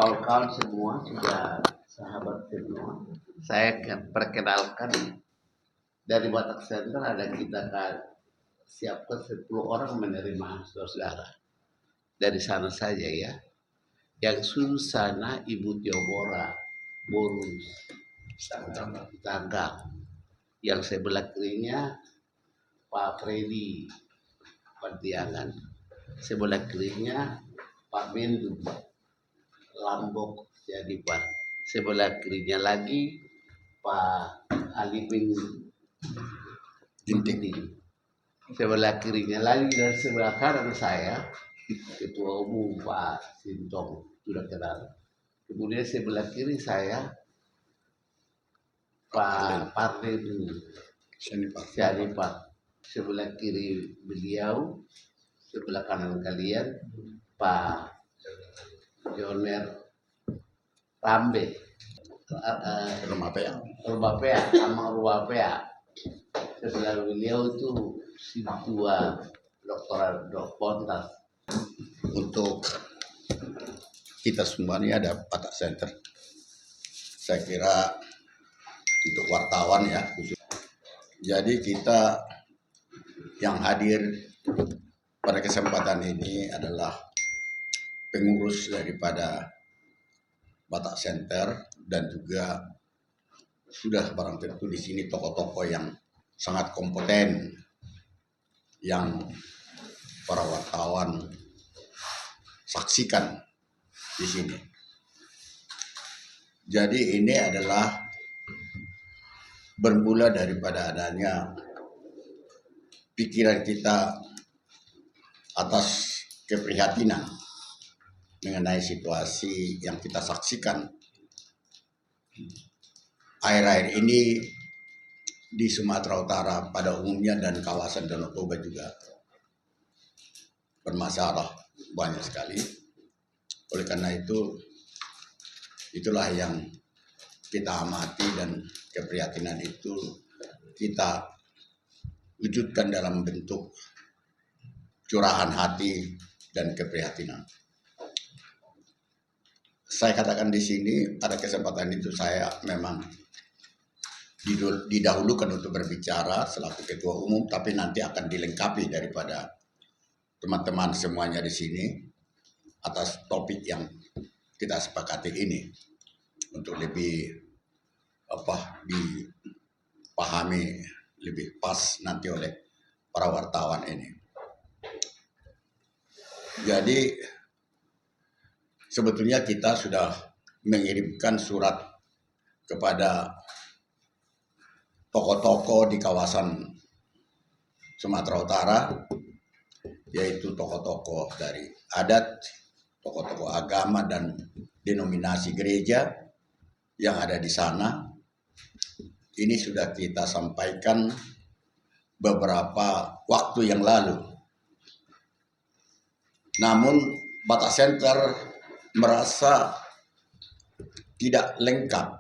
Kawan-kawan semua sudah sahabat semua. Saya perkenalkan dari Batak Center ada kita siapkan 10 orang menerima saudara. Dari sana saja ya. Yang sana Ibu Tiobora, Borus, Tangga. Yang sebelah kirinya Pak Freddy Pantiangan. Sebelah kirinya Pak Mendu Lambok jadi Pak. Sebelah kirinya lagi Pak Alipin Ginting. Sebelah kirinya lagi dan sebelah kanan saya Ketua Umum Pak Sintong sudah kenal. Kemudian sebelah kiri saya Pak Parden Syarifat. Sebelah kiri beliau, sebelah kanan kalian Pak Joner Rambe, Rumapea, Amang Rumapea. Sebelah beliau itu si tua Dokter Pontas. Untuk kita semua ini ada Batak Center. Saya kira untuk wartawan ya. Jadi kita yang hadir pada kesempatan ini adalah pengurus daripada Batak Center dan juga sudah barang tentu di sini tokoh-tokoh yang sangat kompeten yang para wartawan saksikan di sini. Jadi ini adalah bermula daripada adanya pikiran kita atas keprihatinan mengenai situasi yang kita saksikan akhir-akhir ini di Sumatera Utara pada umumnya dan kawasan Danau Toba juga bermasalah banyak sekali. Oleh karena itu, itulah yang kita amati dan keprihatinan itu kita wujudkan dalam bentuk curahan hati dan keprihatinan. Saya katakan di sini pada kesempatan itu saya memang didahulukan untuk berbicara selaku ketua umum, tapi nanti akan dilengkapi daripada teman-teman semuanya di sini atas topik yang kita sepakati ini untuk lebih dipahami lebih pas nanti oleh para wartawan ini. Jadi sebetulnya kita sudah mengirimkan surat kepada tokoh-tokoh di kawasan Sumatera Utara, yaitu tokoh-tokoh dari adat, tokoh-tokoh agama dan denominasi gereja yang ada di sana. Ini sudah kita sampaikan beberapa waktu yang lalu. Namun Batak Center merasa tidak lengkap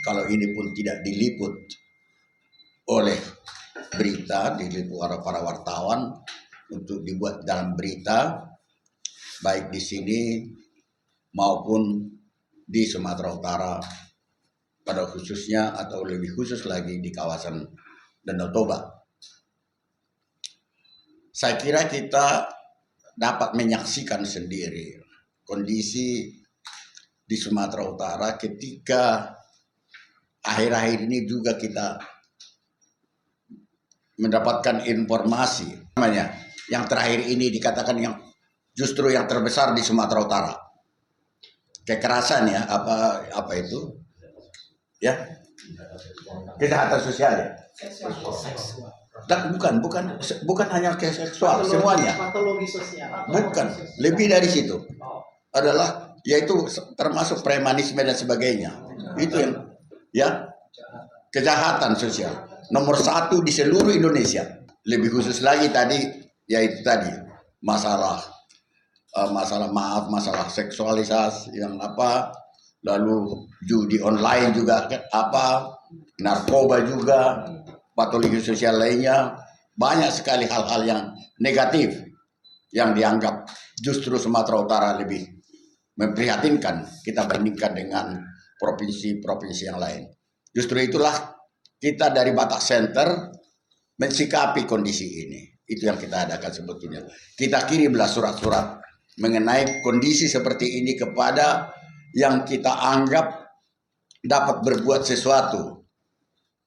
kalau ini pun tidak diliput oleh berita, diliput oleh para wartawan untuk dibuat dalam berita baik di sini maupun di Sumatera Utara pada khususnya atau lebih khusus lagi di kawasan Danau Toba. Saya kira kita dapat menyaksikan sendiri kondisi di Sumatera Utara ketika akhir-akhir ini juga kita mendapatkan informasi yang terakhir ini dikatakan yang justru yang terbesar di Sumatera Utara. Kekerasan ya, apa itu? Ya. Kejahatan sosial ya. Dan bukan hanya seksual, semuanya. Patologi sosial. Bukan, lebih dari situ. Adalah yaitu termasuk premanisme dan sebagainya. Itu yang ya kejahatan sosial nomor 1 di seluruh Indonesia. Lebih khusus lagi tadi yaitu tadi masalah seksualisasi yang lalu judi online juga narkoba juga, patologi sosial lainnya, banyak sekali hal-hal yang negatif yang dianggap justru Sumatera Utara lebih memprihatinkan kita bandingkan dengan provinsi-provinsi yang lain. Justru itulah kita dari Batak Center mensikapi kondisi ini. Itu yang kita adakan sebetulnya. Kita kirimlah surat-surat mengenai kondisi seperti ini kepada yang kita anggap dapat berbuat sesuatu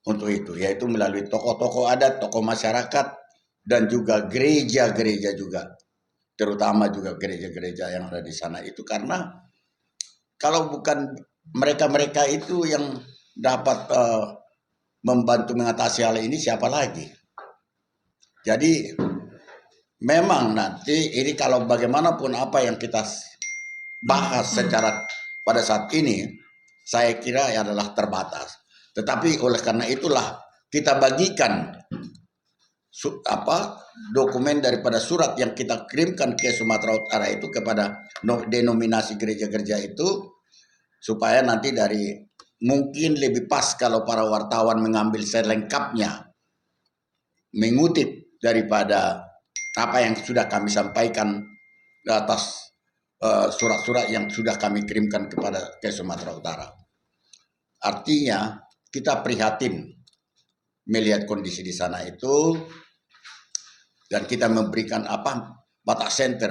untuk itu, yaitu melalui tokoh-tokoh adat, tokoh masyarakat, dan juga gereja-gereja juga, terutama juga gereja-gereja yang ada di sana itu. Karena kalau bukan mereka-mereka itu yang dapat membantu mengatasi hal ini, siapa lagi? Jadi memang nanti ini kalau bagaimanapun apa yang kita bahas secara pada saat ini, saya kira adalah terbatas. Tetapi oleh karena itulah kita bagikan dokumen daripada surat yang kita kirimkan ke Sumatera Utara itu kepada denominasi gereja-gereja itu, supaya nanti dari mungkin lebih pas kalau para wartawan mengambil selengkapnya, mengutip daripada apa yang sudah kami sampaikan di atas surat-surat yang sudah kami kirimkan ke Sumatera Utara. Artinya kita prihatin melihat kondisi di sana itu, dan kita memberikan Batak Center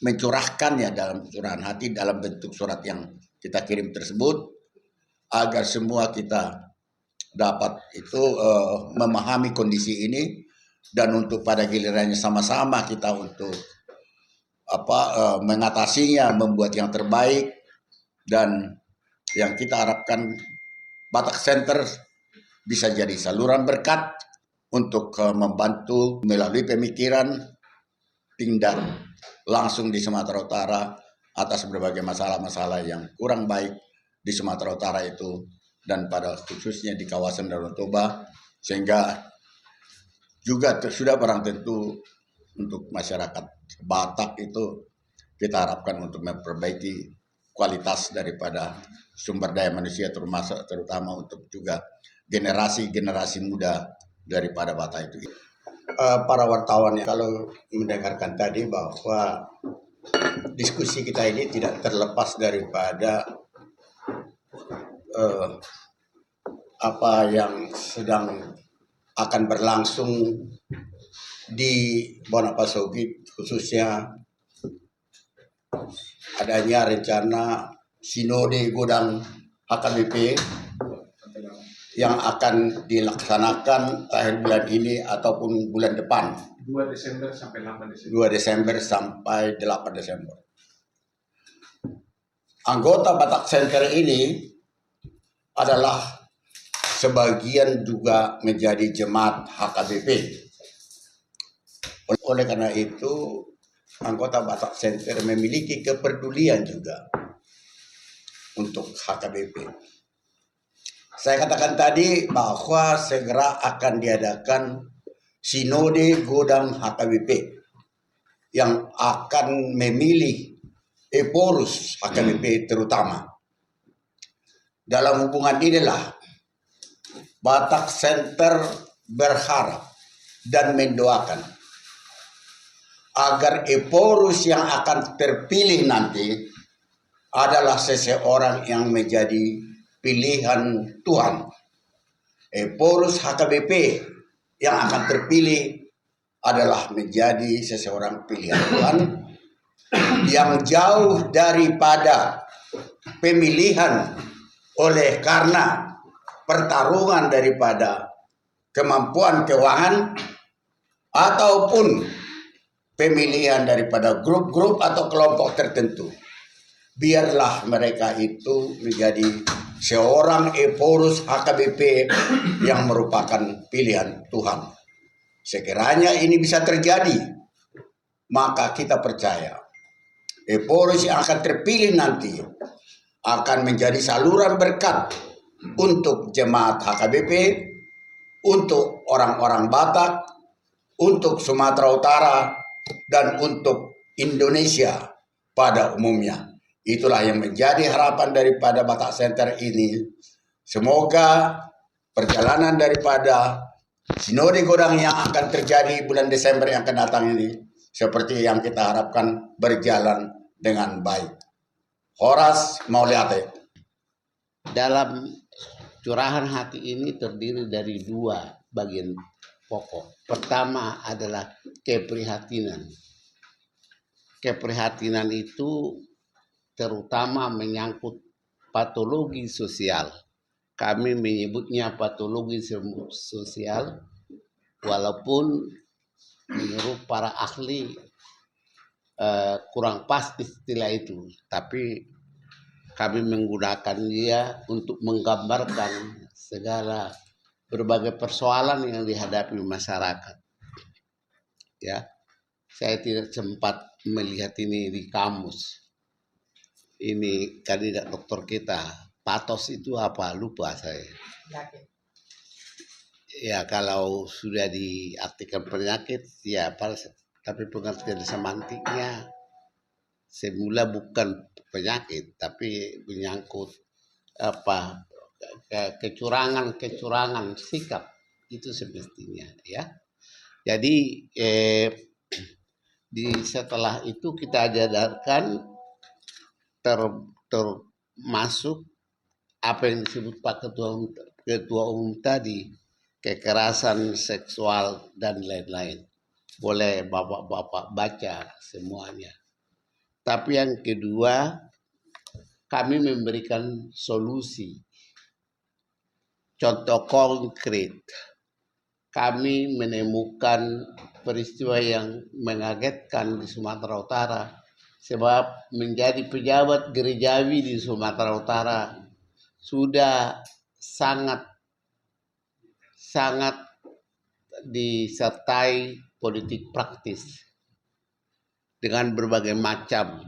mencurahkannya dalam curahan hati dalam bentuk surat yang kita kirim tersebut, agar semua kita dapat itu memahami kondisi ini, dan untuk pada gilirannya sama-sama kita untuk mengatasinya, membuat yang terbaik. Dan yang kita harapkan Batak Center bisa jadi saluran berkat untuk membantu melalui pemikiran tindak langsung di Sumatera Utara atas berbagai masalah-masalah yang kurang baik di Sumatera Utara itu, dan pada khususnya di kawasan Danau Toba, sehingga juga sudah barang tentu untuk masyarakat Batak itu kita harapkan untuk memperbaiki kualitas daripada sumber daya manusia, terutama untuk juga generasi-generasi muda daripada Batak itu. Para wartawan yang kalau mendengarkan tadi bahwa diskusi kita ini tidak terlepas daripada apa yang sedang akan berlangsung di Wonosobo, khususnya adanya rencana Sinode Godang HKBP yang akan dilaksanakan akhir bulan ini ataupun bulan depan. 2 Desember sampai 8 Desember. 2 Desember sampai 8 Desember. Anggota Batak Center ini adalah sebagian juga menjadi jemaat HKBP. Oleh karena itu, anggota Batak Center memiliki kepedulian juga untuk HKBP. Saya katakan tadi bahwa segera akan diadakan Sinode Godang HKBP yang akan memilih Eporus HKBP terutama. Dalam hubungan inilah Batak Center berharap dan mendoakan agar Eporus yang akan terpilih nanti adalah seseorang yang menjadi pilihan Tuhan. Eporus HKBP yang akan terpilih adalah menjadi seseorang pilihan Tuhan yang jauh daripada pemilihan oleh karena pertarungan daripada kemampuan keuangan ataupun pemilihan daripada grup-grup atau kelompok tertentu. Biarlah mereka itu menjadi seorang Eporus HKBP yang merupakan pilihan Tuhan. Sekiranya ini bisa terjadi, maka kita percaya Eporus yang akan terpilih nanti akan menjadi saluran berkat untuk jemaat HKBP, untuk orang-orang Batak, untuk Sumatera Utara, dan untuk Indonesia pada umumnya. Itulah yang menjadi harapan daripada Batak Center ini. Semoga perjalanan daripada Sinode Godang yang akan terjadi bulan Desember yang akan datang ini, seperti yang kita harapkan, berjalan dengan baik. Horas Mauliate. Dalam curahan hati ini terdiri dari dua bagian pokok. Pertama adalah keprihatinan. Keprihatinan itu terutama menyangkut patologi sosial. Kami menyebutnya patologi sosial, walaupun menurut para ahli kurang pas istilah itu, tapi kami menggunakan dia untuk menggambarkan segala berbagai persoalan yang dihadapi masyarakat. Ya, saya tidak sempat melihat ini di kamus. Ini kandidat dokter kita, patos itu apa? Lupa saya. Ya, kalau sudah diartikan penyakit, ya tapi pengertian semantiknya semula bukan penyakit, tapi menyangkut apa kecurangan sikap itu semestinya, ya. Jadi setelah itu kita ajarkan termasuk apa yang disebut Pak Ketua Umum tadi, kekerasan seksual dan lain-lain. Boleh bapak-bapak baca semuanya. Tapi yang kedua, kami memberikan solusi. Contoh konkret, kami menemukan peristiwa yang mengagetkan di Sumatera Utara, sebab menjadi pejabat gerejawi di Sumatera Utara sudah sangat disertai politik praktis dengan berbagai macam,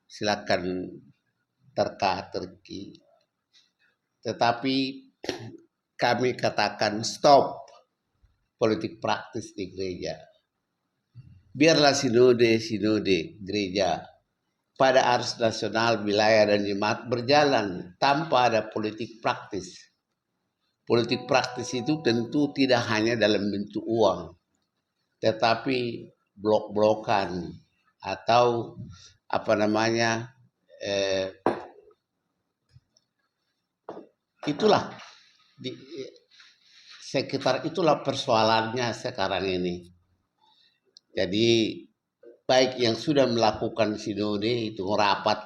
silakan terka-terki. Tetapi kami katakan stop politik praktis di gereja. Biarlah sinode gereja pada arus nasional, wilayah dan jemaat berjalan tanpa ada politik praktis. Politik praktis itu tentu tidak hanya dalam bentuk uang, tetapi blok-blokan atau itulah sekitar itulah persoalannya sekarang ini. Jadi baik yang sudah melakukan sinode itu rapat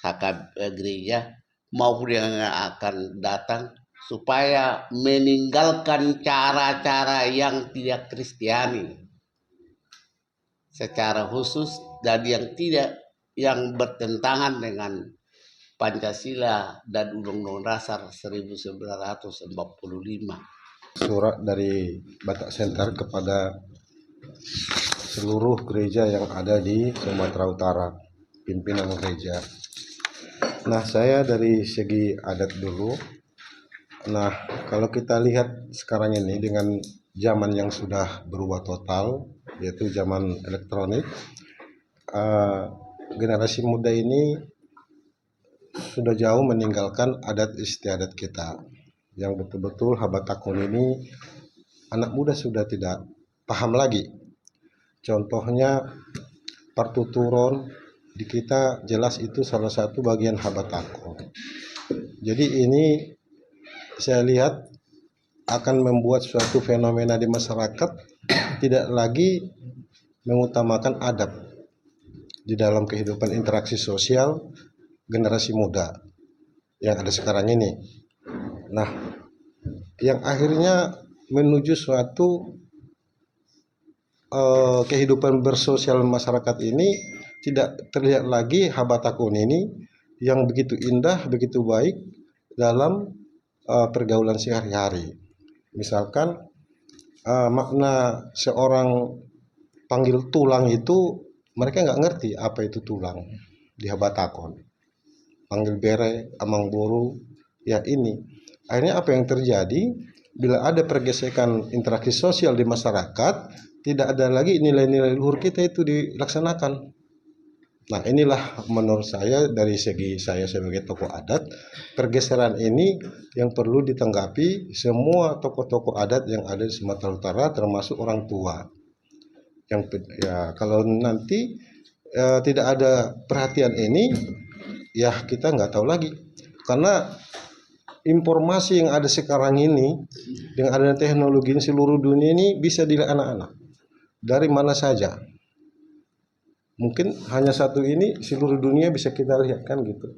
HK gereja maupun yang akan datang, supaya meninggalkan cara-cara yang tidak Kristiani secara khusus dan yang bertentangan dengan Pancasila dan Undang-Undang Dasar 1945. Surat dari Batak Center kepada seluruh gereja yang ada di Sumatera Utara, pimpinan gereja. Nah, saya dari segi adat dulu. Nah, kalau kita lihat sekarang ini dengan zaman yang sudah berubah total, yaitu zaman elektronik, generasi muda ini sudah jauh meninggalkan adat istiadat kita. Yang betul-betul habatakun ini anak muda sudah tidak paham lagi. Contohnya partuturon di kita jelas itu salah satu bagian habatakun. Jadi ini saya lihat akan membuat suatu fenomena di masyarakat tidak lagi mengutamakan adab di dalam kehidupan interaksi sosial generasi muda yang ada sekarang ini. Nah, yang akhirnya menuju suatu kehidupan bersosial masyarakat ini tidak terlihat lagi habatakun ini yang begitu indah, begitu baik dalam pergaulan sehari-hari. Misalkan makna seorang panggil tulang itu mereka nggak ngerti apa itu tulang di habatakon. Panggil bere, amang boru, ya ini. Akhirnya apa yang terjadi bila ada pergesekan interaksi sosial di masyarakat, tidak ada lagi nilai-nilai luhur kita itu dilaksanakan. Nah, inilah menurut saya dari segi saya sebagai tokoh adat, pergeseran ini yang perlu ditanggapi semua tokoh-tokoh adat yang ada di Sumatera Utara termasuk orang tua. Yang ya kalau nanti tidak ada perhatian ini, ya kita nggak tahu lagi. Karena informasi yang ada sekarang ini dengan adanya teknologi ini, seluruh dunia ini bisa dilihat anak-anak dari mana saja. Mungkin hanya satu ini seluruh dunia bisa kita lihat kan gitu,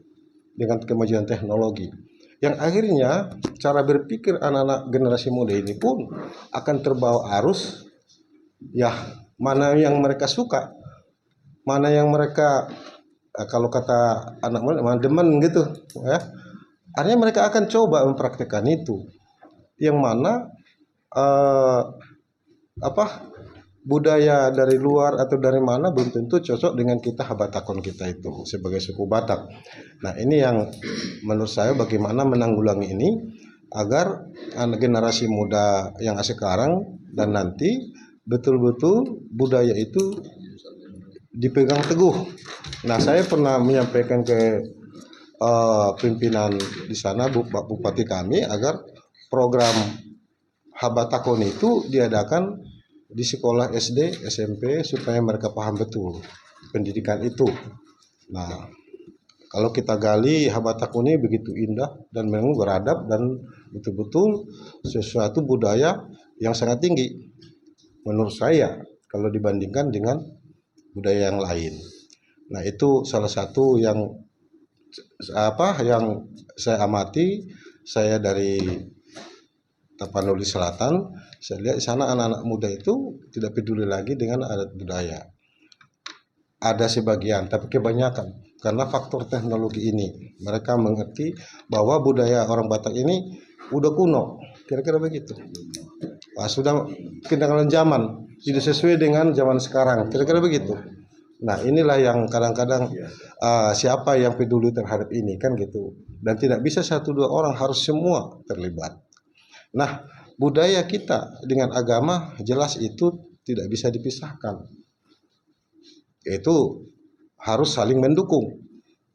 dengan kemajuan teknologi. Yang akhirnya cara berpikir anak-anak generasi muda ini pun akan terbawa arus, ya mana yang mereka suka, mana yang mereka kalau kata anak muda demen gitu ya. Artinya mereka akan coba mempraktikkan itu. Yang mana budaya dari luar atau dari mana belum tentu cocok dengan kita Habatakon kita itu sebagai suku Batak. Nah, ini yang menurut saya bagaimana menanggulangi ini agar anak generasi muda yang sekarang dan nanti betul-betul budaya itu dipegang teguh. Nah, saya pernah menyampaikan ke pimpinan di sana, Pak Bupati kami, agar program Habatakon itu diadakan di sekolah SD, SMP supaya mereka paham betul pendidikan itu. Nah, kalau kita gali Habatakon ini begitu indah dan memang beradab dan betul-betul sesuatu budaya yang sangat tinggi menurut saya kalau dibandingkan dengan budaya yang lain. Nah, itu salah satu yang saya amati. Saya dari Tapanuli Selatan, saya lihat di sana anak-anak muda itu tidak peduli lagi dengan adat budaya. Ada sebagian, tapi kebanyakan karena faktor teknologi ini mereka mengerti bahwa budaya orang Batak ini udah kuno, kira-kira begitu. Sudah ketinggalan zaman, tidak sesuai dengan zaman sekarang, kira-kira begitu. Nah, inilah yang kadang-kadang siapa yang peduli terhadap ini kan gitu, dan tidak bisa satu dua orang, harus semua terlibat. Nah, budaya kita dengan agama jelas itu tidak bisa dipisahkan, itu harus saling mendukung.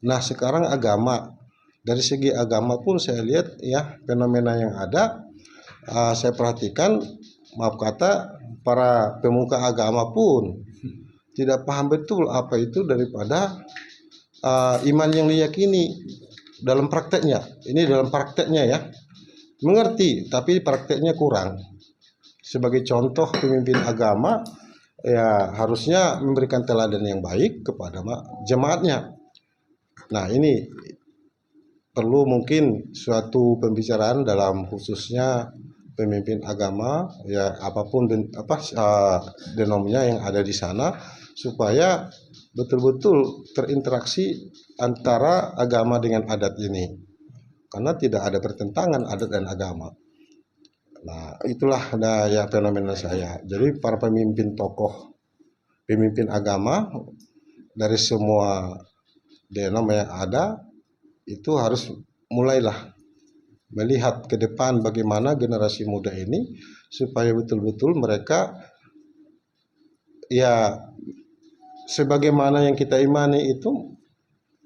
Nah, sekarang agama, dari segi agama pun saya lihat ya fenomena yang ada, saya perhatikan, maaf kata, para pemuka agama pun tidak paham betul apa itu daripada iman yang diyakini dalam prakteknya. Ini dalam prakteknya ya, mengerti tapi prakteknya kurang. Sebagai contoh pemimpin agama ya harusnya memberikan teladan yang baik kepada jemaatnya. Nah, ini perlu mungkin suatu pembicaraan dalam khususnya pemimpin agama ya, apapun denomnya yang ada di sana, supaya betul-betul terinteraksi antara agama dengan adat ini, karena tidak ada pertentangan adat dan agama. Nah, itulah ya fenomena saya. Jadi para pemimpin tokoh, pemimpin agama dari semua denom yang ada itu harus mulailah melihat ke depan bagaimana generasi muda ini supaya betul-betul mereka ya sebagaimana yang kita imani itu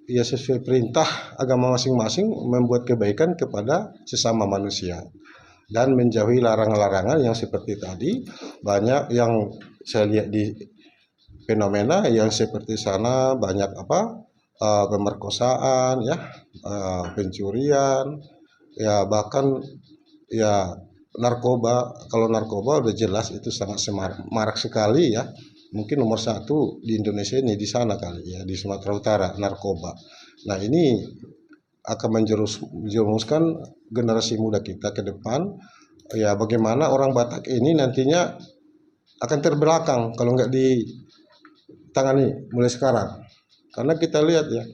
ya sesuai perintah agama masing-masing, membuat kebaikan kepada sesama manusia dan menjauhi larangan-larangan yang seperti tadi. Banyak yang saya lihat di fenomena yang seperti sana, banyak pemerkosaan ya, pencurian ya, bahkan ya narkoba. Kalau narkoba udah jelas itu sangat marak sekali ya. Mungkin nomor satu di Indonesia ini di sana kali ya, di Sumatera Utara, narkoba. Nah, ini akan menjerumuskan generasi muda kita ke depan ya, bagaimana orang Batak ini nantinya akan terbelakang kalau nggak ditangani mulai sekarang. Karena kita lihat ya,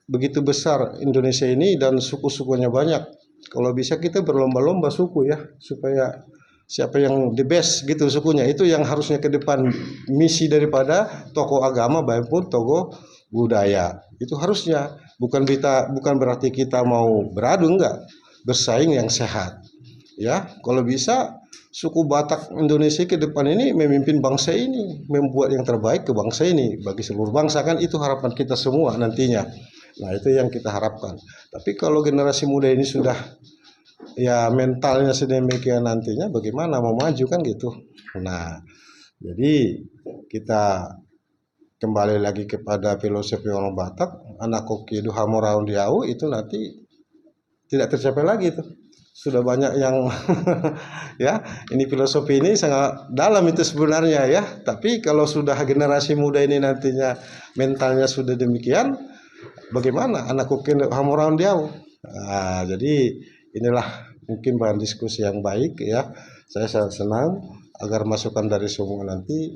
begitu besar Indonesia ini dan suku-sukunya banyak. Kalau bisa kita berlomba-lomba suku ya, supaya siapa yang the best gitu sukunya, itu yang harusnya ke depan misi daripada tokoh agama maupun tokoh budaya. Itu harusnya bukan berarti kita mau beradu, enggak, bersaing yang sehat ya. Kalau bisa suku Batak Indonesia ke depan ini memimpin bangsa ini, membuat yang terbaik ke bangsa ini bagi seluruh bangsa, kan itu harapan kita semua nantinya. Nah, itu yang kita harapkan. Tapi kalau generasi muda ini sudah ya mentalnya sedemikian, nantinya bagaimana mau maju kan gitu. Nah, jadi kita kembali lagi kepada filosofi orang Batak, anak koki du hamoraun diau itu nanti tidak tercapai lagi itu. Sudah banyak yang ya, ini filosofi ini sangat dalam itu sebenarnya ya. Tapi kalau sudah generasi muda ini nantinya mentalnya sudah demikian, bagaimana anak koki hamoraun diau? Nah, jadi inilah mungkin bahan diskusi yang baik ya. Saya sangat senang agar masukan dari semua nanti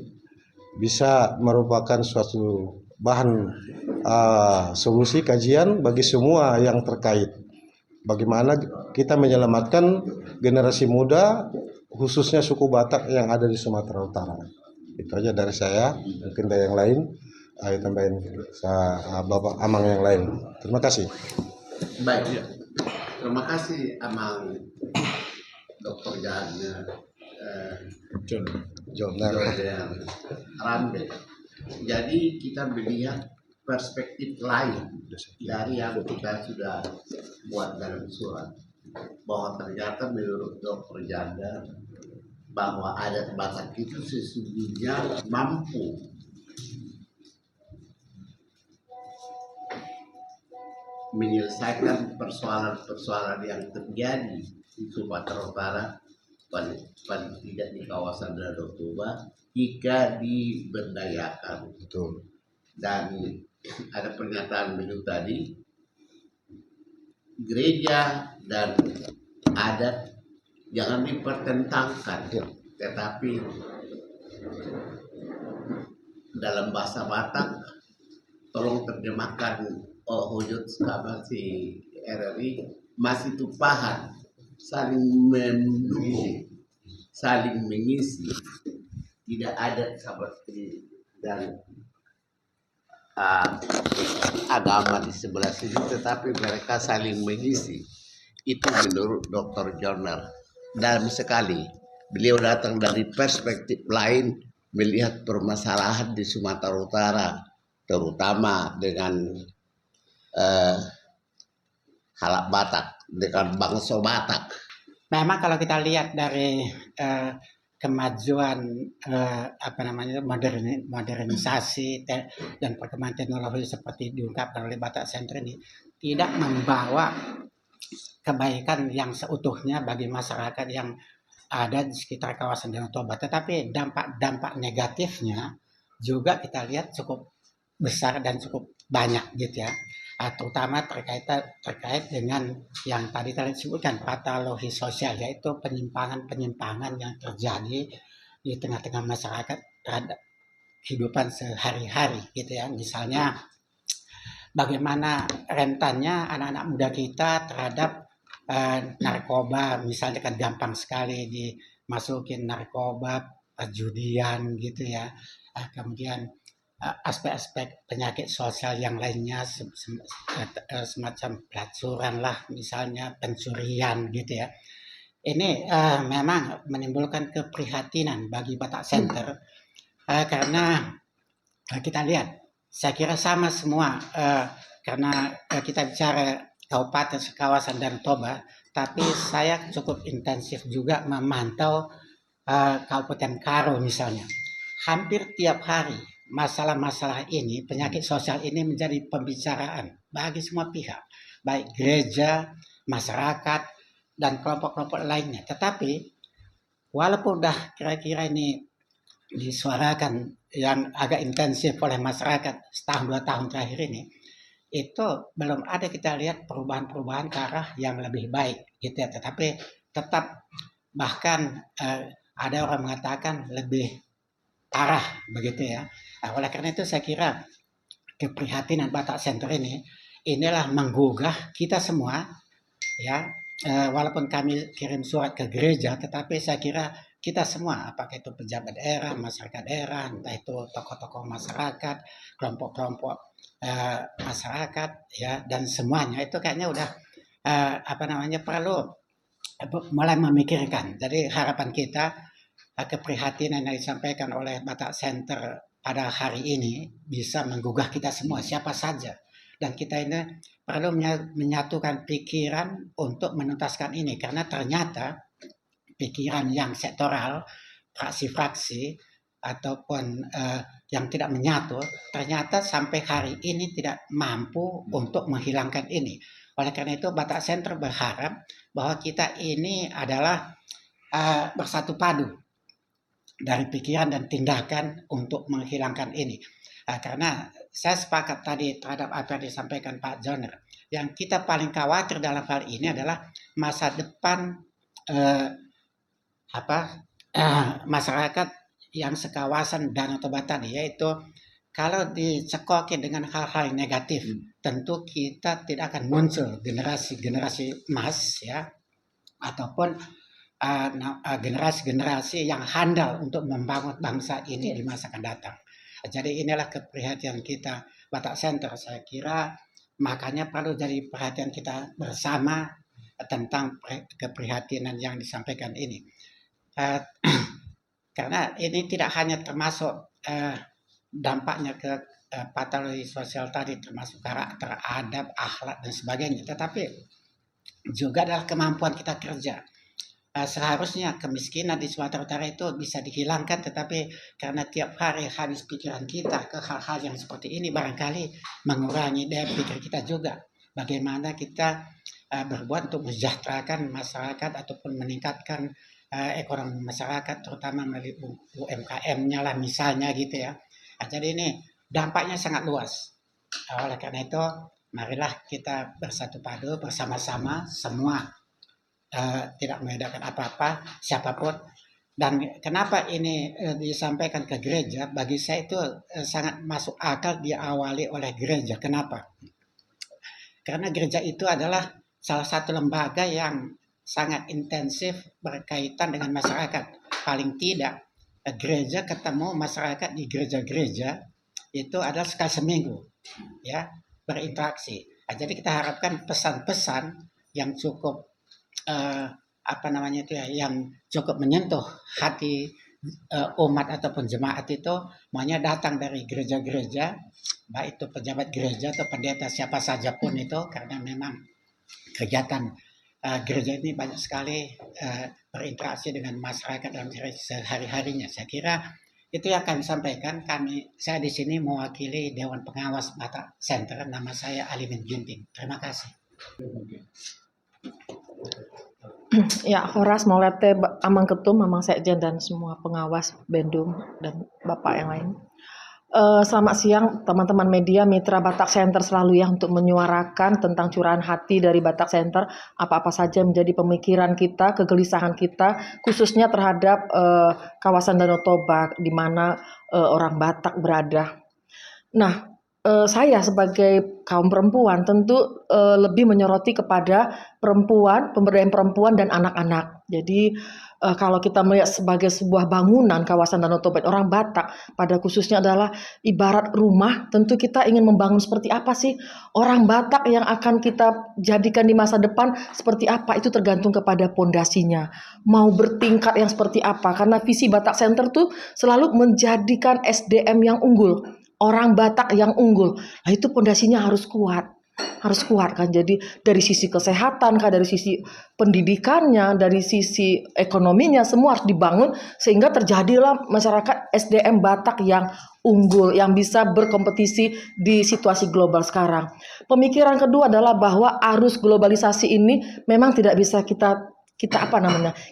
bisa merupakan suatu bahan solusi kajian bagi semua yang terkait. Bagaimana kita menyelamatkan generasi muda khususnya suku Batak yang ada di Sumatera Utara. Itu aja dari saya. Mungkin dari yang lain ayo tambahin Bapak Amang yang lain. Terima kasih. Baik, terima kasih Amang Dr. Jana John. Rambe. Jadi kita melihat perspektif lain dari yang kita sudah buat dalam surat, bahwa ternyata menurut Dr. Janda bahwa adat Batak itu sesungguhnya mampu menyelesaikan persoalan-persoalan yang terjadi di Sumatera Utara, paling tidak di kawasan Danau Toba, jika diberdayakan. Betul. Dan ada pernyataan beliau tadi, gereja dan adat jangan dipertentangkan, tetapi dalam bahasa Batak tolong terjemahkan hujud sama si RRI, masih tumpahan, saling mendukung, saling mengisi, tidak ada seperti dan agama di sebelah sini, tetapi mereka saling mengisi. Itu menurut Dr. Joner. Dalam sekali beliau datang dari perspektif lain, melihat permasalahan di Sumatera Utara, terutama dengan halak Batak, dengan bangsa Batak. Memang kalau kita lihat dari kemajuan modernisasi dan perkembangan teknologi seperti diungkapkan oleh Batak Center ini tidak membawa kebaikan yang seutuhnya bagi masyarakat yang ada di sekitar kawasan Danau Toba, tetapi dampak negatifnya juga kita lihat cukup besar dan cukup banyak gitu ya, terutama terkait dengan yang tadi kalian sebutkan patologi sosial, yaitu penyimpangan yang terjadi di tengah-tengah masyarakat terhadap kehidupan sehari-hari gitu ya. Misalnya bagaimana rentannya anak-anak muda kita terhadap narkoba, misalnya kan gampang sekali dimasukin narkoba, perjudian gitu ya. Kemudian aspek-aspek penyakit sosial yang lainnya semacam pelacuran lah, misalnya pencurian gitu ya. Ini memang menimbulkan keprihatinan bagi Batak Center karena kita lihat, saya kira sama semua karena kita bicara kabupaten sekawasan Danau Toba, tapi saya cukup intensif juga memantau Kabupaten Karo misalnya. Hampir tiap hari masalah-masalah ini, penyakit sosial ini menjadi pembicaraan bagi semua pihak, baik gereja, masyarakat, dan kelompok-kelompok lainnya. Tetapi walaupun dah kira-kira ini disuarakan yang agak intensif oleh masyarakat setahun 2 tahun terakhir ini, itu belum ada kita lihat perubahan-perubahan ke arah yang lebih baik gitu ya. Tetapi tetap bahkan ada orang mengatakan lebih parah begitu ya. Oleh karena itu saya kira keprihatinan Batak Center inilah menggugah kita semua ya. Walaupun kami kirim surat ke gereja, tetapi saya kira kita semua, apakah itu pejabat daerah, masyarakat daerah, entah itu tokoh-tokoh masyarakat, kelompok-kelompok masyarakat ya, dan semuanya itu kayaknya udah perlu mulai memikirkan. Jadi harapan kita keprihatinan yang disampaikan oleh Batak Center pada hari ini bisa menggugah kita semua, siapa saja, dan kita ini perlu menyatukan pikiran untuk menuntaskan ini, karena ternyata pikiran yang sektoral, fraksi-fraksi ataupun yang tidak menyatu, ternyata sampai hari ini tidak mampu untuk menghilangkan ini. Oleh karena itu Batak Center berharap bahwa kita ini adalah bersatu padu dari pikiran dan tindakan untuk menghilangkan ini. Karena saya sepakat tadi terhadap apa yang disampaikan Pak Joner. Yang kita paling khawatir dalam hal ini adalah masa depan masyarakat yang sekawasan Danau Toba tadi, yaitu kalau dicekoki dengan hal-hal yang negatif, tentu kita tidak akan muncul generasi-generasi emas ya, ataupun generasi-generasi yang handal untuk membangun bangsa ini di masa akan datang. Jadi inilah keprihatinan kita Batak Center. Saya kira makanya perlu jadi perhatian kita bersama tentang keprihatinan yang disampaikan ini. Karena ini tidak hanya termasuk dampaknya ke patologi sosial tadi, termasuk karakter, adab, akhlak dan sebagainya, tetapi juga adalah kemampuan kita kerja. Seharusnya kemiskinan di Sumatera Utara itu bisa dihilangkan, tetapi karena tiap hari habis pikiran kita ke hal-hal yang seperti ini, barangkali mengurangi daya pikir kita juga. Bagaimana kita berbuat untuk mensejahterakan masyarakat ataupun meningkatkan ekonomi masyarakat, terutama melalui UMKM-nya lah misalnya gitu ya. Jadi ini dampaknya sangat luas. Oleh karena itu, marilah kita bersatu padu bersama-sama semua, tidak membedakan apa-apa siapapun. Dan kenapa ini disampaikan ke gereja? Bagi saya itu sangat masuk akal diawali oleh gereja. Kenapa? Karena gereja itu adalah salah satu lembaga yang sangat intensif berkaitan dengan masyarakat. Paling tidak gereja ketemu masyarakat di gereja-gereja itu adalah sekali seminggu ya, berinteraksi. Jadi kita harapkan pesan-pesan yang cukup yang cukup menyentuh hati umat ataupun jemaat itu maunya datang dari gereja-gereja, baik itu pejabat gereja atau pendeta siapa saja pun itu, karena memang kegiatan gereja ini banyak sekali berinteraksi dengan masyarakat dalam sehari-harinya. Saya kira itu yang kami sampaikan. Saya di sini mewakili Dewan Pengawas Batak Center. Nama saya Alimin Ginting. Terima kasih. Ya, Horas Maulete, Amang Ketum, Amang Sekjen dan semua pengawas Bendum dan Bapak yang lain. Selamat siang teman-teman media, mitra Batak Center selalu ya, untuk menyuarakan tentang curahan hati dari Batak Center, apa-apa saja menjadi pemikiran kita, kegelisahan kita, khususnya terhadap kawasan Danau Toba di mana orang Batak berada. Nah, saya sebagai kaum perempuan tentu lebih menyoroti kepada perempuan, pemberdayaan perempuan dan anak-anak. Jadi kalau kita melihat sebagai sebuah bangunan kawasan Danau Toba, orang Batak pada khususnya adalah ibarat rumah, tentu kita ingin membangun seperti apa sih orang Batak yang akan kita jadikan di masa depan, seperti apa itu tergantung kepada pondasinya, mau bertingkat yang seperti apa, karena visi Batak Center tuh selalu menjadikan SDM yang unggul, orang Batak yang unggul. Nah itu pondasinya harus kuat kan. Jadi dari sisi kesehatan kan, dari sisi pendidikannya, dari sisi ekonominya, semua harus dibangun sehingga terjadilah masyarakat SDM Batak yang unggul, yang bisa berkompetisi di situasi global sekarang. Pemikiran kedua adalah bahwa arus globalisasi ini memang tidak bisa kita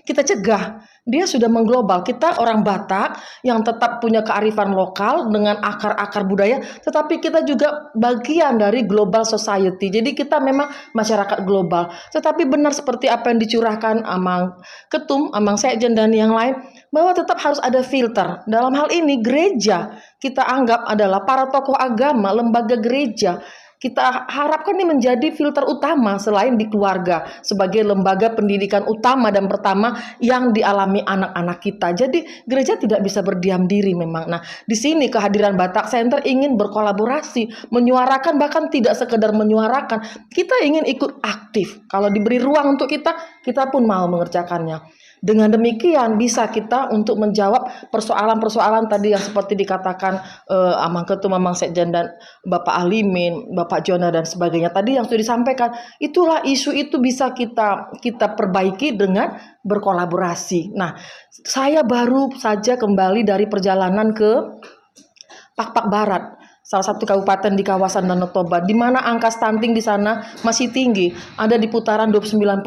cegah. Dia sudah mengglobal. Kita orang Batak yang tetap punya kearifan lokal dengan akar-akar budaya, tetapi kita juga bagian dari global society. Jadi kita memang masyarakat global. Tetapi benar seperti apa yang dicurahkan Amang Ketum, Amang Sekjen dan yang lain, bahwa tetap harus ada filter. Dalam hal ini gereja kita anggap adalah para tokoh agama, lembaga gereja. Kita harapkan ini menjadi filter utama selain di keluarga sebagai lembaga pendidikan utama dan pertama yang dialami anak-anak kita. Jadi gereja tidak bisa berdiam diri memang. Nah, di sini kehadiran Batak Center ingin berkolaborasi, menyuarakan, bahkan tidak sekedar menyuarakan. Kita ingin ikut aktif. Kalau diberi ruang untuk kita kita pun mau mengerjakannya. Dengan demikian bisa kita untuk menjawab persoalan-persoalan tadi yang seperti dikatakan Amang Ketum, Amang Sekjen dan Bapak Alimin, Bapak Jona dan sebagainya tadi yang sudah disampaikan. Itulah isu itu bisa kita perbaiki dengan berkolaborasi. Nah, saya baru saja kembali dari perjalanan ke Pakpak Barat, salah satu kabupaten di kawasan Danau Toba, di mana angka stunting di sana masih tinggi, ada di putaran 29%,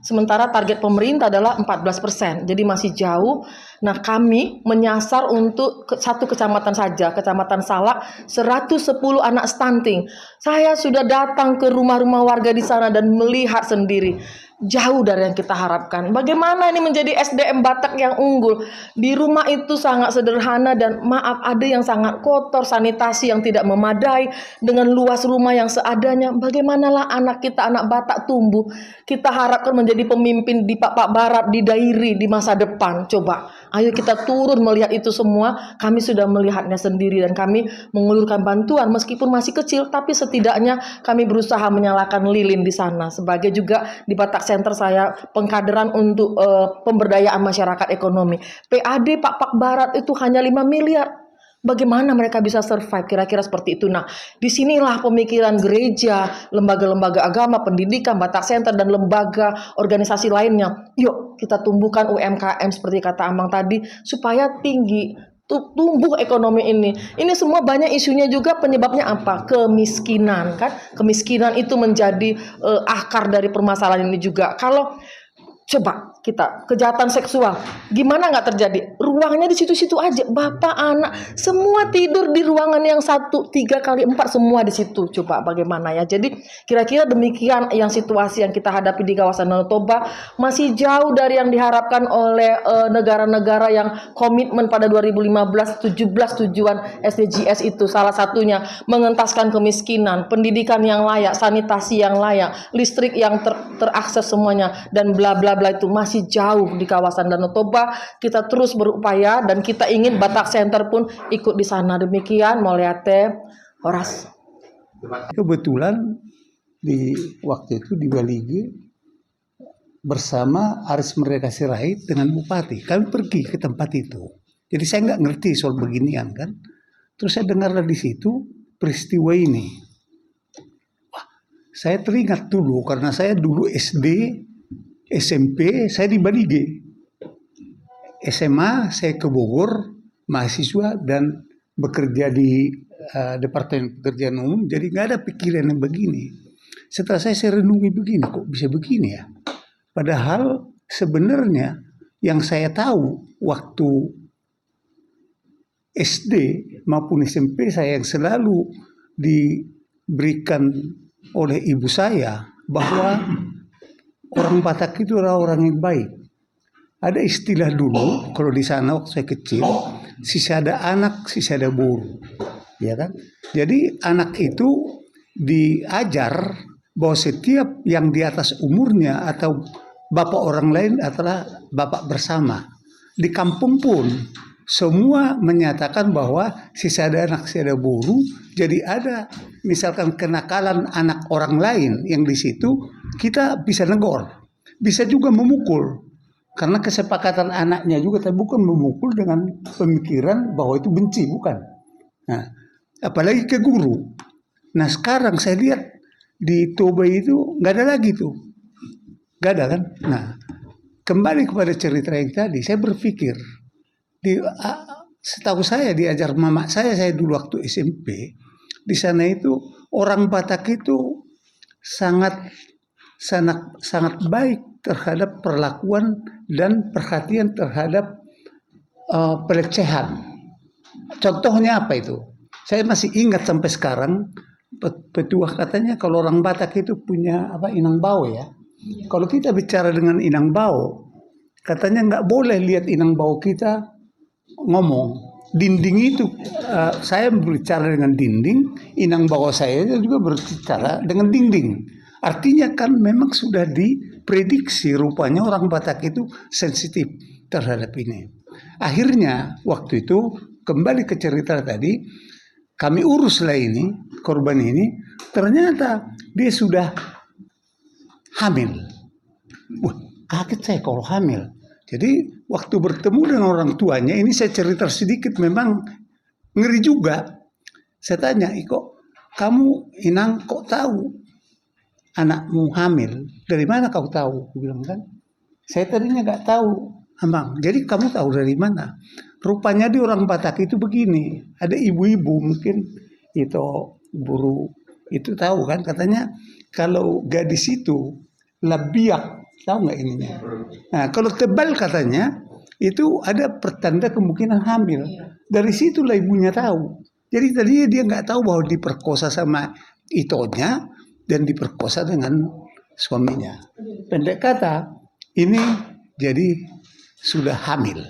sementara target pemerintah adalah 14%, jadi masih jauh. Nah, kami menyasar untuk satu kecamatan saja, Kecamatan Salak, 110 anak stunting. Saya sudah datang ke rumah-rumah warga di sana dan melihat sendiri. Jauh dari yang kita harapkan. Bagaimana ini menjadi SDM Batak yang unggul? Di rumah itu sangat sederhana dan maaf ada yang sangat kotor, sanitasi yang tidak memadai, dengan luas rumah yang seadanya. Bagaimanalah anak kita, anak Batak tumbuh? Kita harapkan menjadi pemimpin di Pakpak Barat, di Dairi, di masa depan. Coba, ayo kita turun melihat itu semua. Kami sudah melihatnya sendiri dan kami mengulurkan bantuan meskipun masih kecil, tapi setidaknya kami berusaha menyalakan lilin di sana. Sebagai juga di Batak Center saya pengkaderan untuk pemberdayaan masyarakat ekonomi. PAD Pakpak Barat itu hanya 5 miliar. Bagaimana mereka bisa survive? Kira-kira seperti itu. Nah, disinilah pemikiran gereja, lembaga-lembaga agama, pendidikan, Batak Center, dan lembaga organisasi lainnya. Yuk, kita tumbuhkan UMKM seperti kata Amang tadi, supaya tinggi, tumbuh ekonomi ini. Ini semua banyak isunya juga, penyebabnya apa? Kemiskinan, kan? Kemiskinan itu menjadi akar dari permasalahan ini juga. Kalau coba kita kejahatan seksual, gimana nggak terjadi? Ruangnya di situ-situ aja, bapak, anak, semua tidur di ruangan yang 1, 3 x 4 semua di situ. Coba bagaimana ya? Jadi kira-kira demikian yang situasi yang kita hadapi di kawasan Danau Toba, masih jauh dari yang diharapkan oleh negara-negara yang komitmen pada 2015 17 tujuan SDGs itu. Salah satunya mengentaskan kemiskinan, pendidikan yang layak, sanitasi yang layak, listrik yang terakses semuanya, dan bla bla bla. Itu masih jauh di kawasan Danau Toba. Kita terus berupaya dan kita ingin Batak Center pun ikut di sana. Demikian, Moliate Horas. Kebetulan di waktu itu di Baligi bersama Aris Merdeka Sirait dengan Bupati, kami pergi ke tempat itu. Jadi saya nggak ngerti soal beginian kan. Terus saya dengar di situ peristiwa ini. Wah, saya teringat dulu karena saya dulu SD, SMP saya di Baligi, SMA saya ke Bogor mahasiswa dan bekerja di Departemen Pekerjaan Umum. Jadi nggak ada pikiran yang begini. Setelah saya renungi begini, kok bisa begini ya? Padahal sebenarnya yang saya tahu waktu SD maupun SMP saya yang selalu diberikan oleh ibu saya bahwa orang Batak itu adalah orang yang baik. Ada istilah dulu kalau di sana waktu saya kecil, sisa ada anak, sisa ada buru, ya kan? Jadi anak itu diajar bahwa setiap yang di atas umurnya atau bapak orang lain adalah bapak bersama. Di kampung pun semua menyatakan bahwa sisa ada anak, sisa ada buru. Jadi ada misalkan kenakalan anak orang lain yang di situ, kita bisa negor, bisa juga memukul. Karena kesepakatan anaknya juga, tapi bukan memukul dengan pemikiran bahwa itu benci, bukan. Nah, apalagi ke guru. Nah sekarang saya lihat di Toba itu nggak ada lagi tuh, nggak ada kan. Nah kembali kepada cerita yang tadi, saya berpikir setahu saya diajar mama saya dulu waktu SMP di sana itu orang Batak itu sangat baik terhadap perlakuan dan perhatian terhadap pelecehan. Contohnya apa itu? Saya masih ingat sampai sekarang, petuah katanya kalau orang Batak itu punya inang bau ya. Kalau kita bicara dengan inang bau, katanya nggak boleh lihat inang bau kita ngomong. Dinding itu, saya berbicara dengan dinding, inang bau saya juga berbicara dengan dinding. Artinya kan memang sudah diprediksi rupanya orang Batak itu sensitif terhadap ini. Akhirnya waktu itu kembali ke cerita tadi, kami uruslah ini, korban ini, ternyata dia sudah hamil. Wah, kaget saya kalau hamil. Jadi waktu bertemu dengan orang tuanya, ini saya cerita sedikit, memang ngeri juga. Saya tanya, Iko, kamu Inang kok tahu anakmu hamil? Dari mana kau tahu? Aku bilang kan, saya tadinya nggak tahu, Abang. Jadi kamu tahu dari mana? Rupanya di orang Batak itu begini, ada ibu-ibu mungkin itu buru itu tahu kan, katanya kalau gadis itu labiak, tahu nggak ininya? Nah, kalau tebal katanya itu ada pertanda kemungkinan hamil. Dari situlah ibunya tahu. Jadi tadinya dia nggak tahu bahwa diperkosa sama itonya dan diperkosa dengan suaminya. Pendek kata, ini jadi sudah hamil.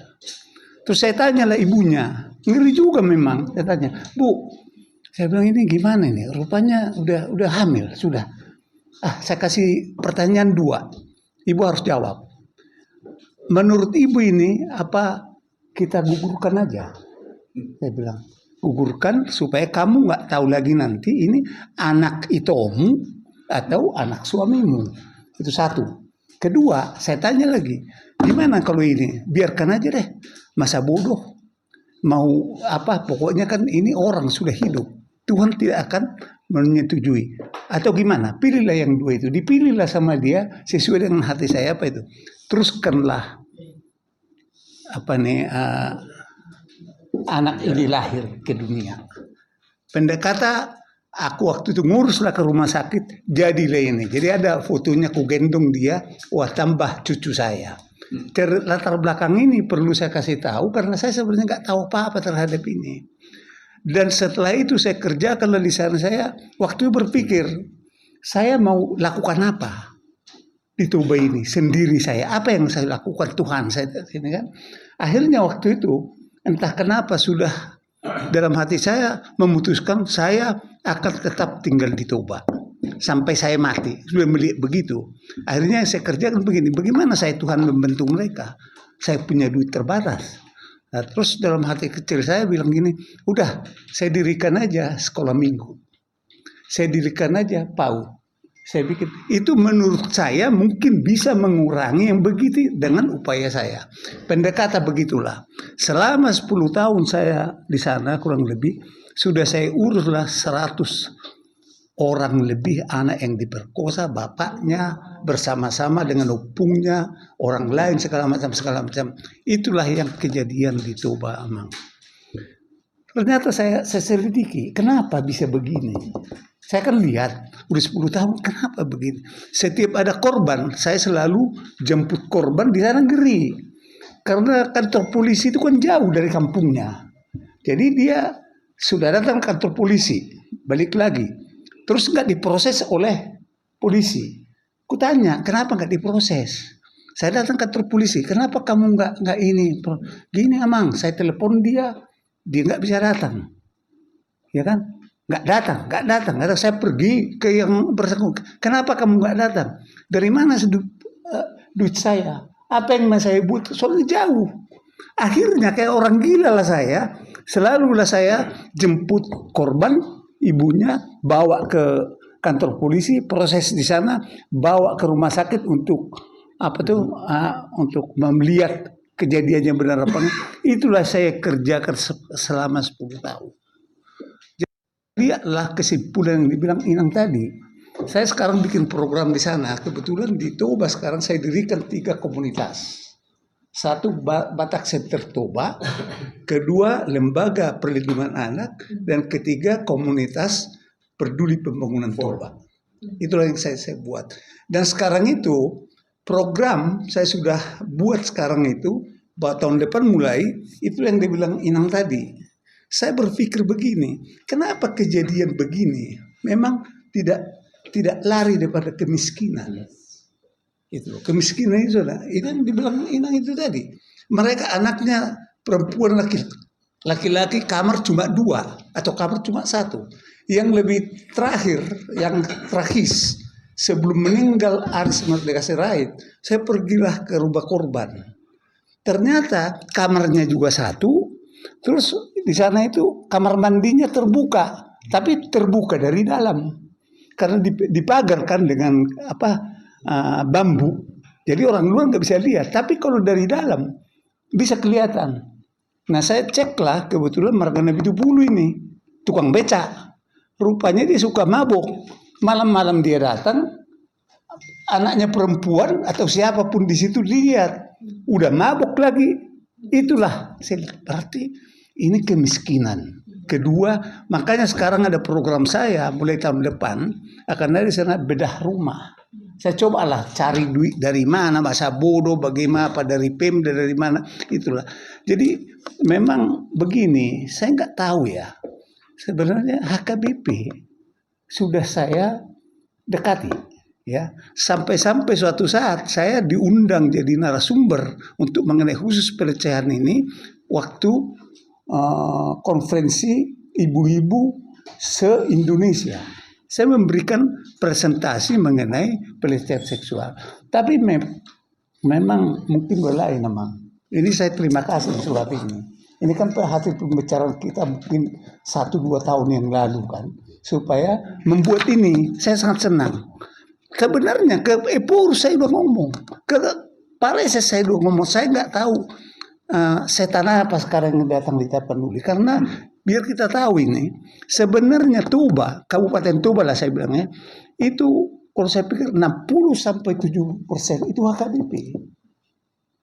Terus saya tanyalah ibunya, ngeri juga memang. Saya tanya, Bu, saya bilang ini gimana ini? Rupanya udah hamil sudah. Saya kasih pertanyaan 2. Ibu harus jawab. Menurut ibu ini apa kita gugurkan aja? Saya bilang gugurkan supaya kamu nggak tahu lagi nanti ini anak itomu atau anak suamimu. Itu satu. Kedua, saya tanya lagi, gimana kalau ini? Biarkan aja deh. Masa bodoh. Mau apa? Pokoknya kan ini orang sudah hidup. Tuhan tidak akan menyetujui. Atau gimana? Pilihlah yang 2 itu. Dipilihlah sama dia sesuai dengan hati saya apa itu. Teruskanlah anak ini lahir ke dunia. Pendek kata, aku waktu itu nguruslah ke rumah sakit, jadilah ini. Jadi ada fotonya, ku gendong dia, wah tambah cucu saya. Latar belakang ini perlu saya kasih tahu karena saya sebenarnya nggak tahu apa-apa terhadap ini. Dan setelah itu saya kerjakan lisan saya, waktu itu berpikir, saya mau lakukan apa di Toba ini sendiri saya. Apa yang saya lakukan Tuhan saya ini kan. Akhirnya waktu itu entah kenapa sudah dalam hati saya memutuskan saya akan tetap tinggal di Toba sampai saya mati. Sudah melihat begitu. Akhirnya saya kerjakan begini. Bagaimana saya Tuhan membantu mereka? Saya punya duit terbatas. Nah, terus dalam hati kecil saya bilang gini, udah saya dirikan aja sekolah minggu. Saya dirikan aja PAUD. Saya bikin itu menurut saya mungkin bisa mengurangi yang begitu dengan upaya saya. Pendek kata begitulah. Selama 10 tahun saya di sana kurang lebih sudah saya uruslah 100 orang lebih anak yang diperkosa, bapaknya bersama-sama dengan opungnya, orang lain segala macam. Itulah yang kejadian di Toba, Amang. Ternyata saya selidiki, kenapa bisa begini? Saya kan lihat, udah 10 tahun, kenapa begini? Setiap ada korban, saya selalu jemput korban di sana ngeri. Karena kantor polisi itu kan jauh dari kampungnya. Jadi dia sudah datang kantor polisi, balik lagi. Terus nggak diproses oleh polisi. Kutanya, kenapa nggak diproses? Saya datang kantor polisi, kenapa kamu nggak ini? Gini Amang, saya telepon dia nggak bisa datang. Ya kan? Nggak datang. Saya pergi ke yang bersangkutan. Kenapa kamu nggak datang? Dari mana duit saya? Apa yang saya butuh? Soalnya jauh. Akhirnya kayak orang gila lah saya. Selalulah saya jemput korban, ibunya, bawa ke kantor polisi, proses di sana, bawa ke rumah sakit untuk untuk melihat kejadiannya benar apa enggak. Itulah saya kerjakan selama 10 tahun. Lihatlah kesimpulan yang dibilang Inang tadi. Saya sekarang bikin program di sana. Kebetulan di Toba sekarang saya dirikan 3 komunitas. 1 Batak Center Toba, 2 Lembaga Perlindungan Anak, dan 3 Komunitas Peduli Pembangunan Toba. Itulah yang saya buat. Dan sekarang itu program saya sudah buat sekarang itu, bahwa tahun depan mulai, itu yang dibilang Inang tadi. Saya berpikir begini, kenapa kejadian begini? Memang tidak lari daripada kemiskinan. Itu kemiskinan itu yang dibilang Inang itu tadi. Mereka anaknya perempuan laki-laki kamar cuma 2 atau kamar cuma 1. Yang lebih terakhir, yang tragis, sebelum meninggal Aris Merdeka Sirait, saya pergilah ke rumah korban. Ternyata kamarnya juga 1. Terus di sana itu kamar mandinya terbuka, tapi terbuka dari dalam karena dipagarkan dengan bambu. Jadi orang luar nggak bisa lihat. Tapi kalau dari dalam bisa kelihatan. Nah saya ceklah kebetulan Margana Bitupulu ini tukang beca. Rupanya dia suka mabok. Malam-malam dia datang, anaknya perempuan atau siapapun di situ lihat, udah mabok lagi. Itulah berarti ini kemiskinan. Kedua, makanya sekarang ada program saya mulai tahun depan akan ada di sana bedah rumah. Saya cobalah cari duit dari mana, masa bodoh bagaimana, apa dari Pemda dari mana, itulah. Jadi memang begini, saya nggak tahu ya. Sebenarnya HKBP sudah saya dekati, ya. Sampai-sampai suatu saat saya diundang jadi narasumber untuk mengenai khusus pelecehan ini waktu konferensi ibu-ibu se-Indonesia. Saya memberikan presentasi mengenai pelecehan seksual. Tapi memang mungkin berlain memang. Ini saya terima kasih surat ini. Ini kan hasil pembicaraan kita mungkin 1-2 tahun yang lalu kan. Supaya membuat ini, saya sangat senang. Sebenarnya ke Epur saya udah ngomong. Ke Palese saya udah ngomong. Saya nggak tahu setan apa sekarang yang datang di Tapanuli. Karena biar kita tahu ini. Sebenarnya Toba, Kabupaten Toba lah saya bilangnya. Itu kalau saya pikir 60-70% itu HKBP.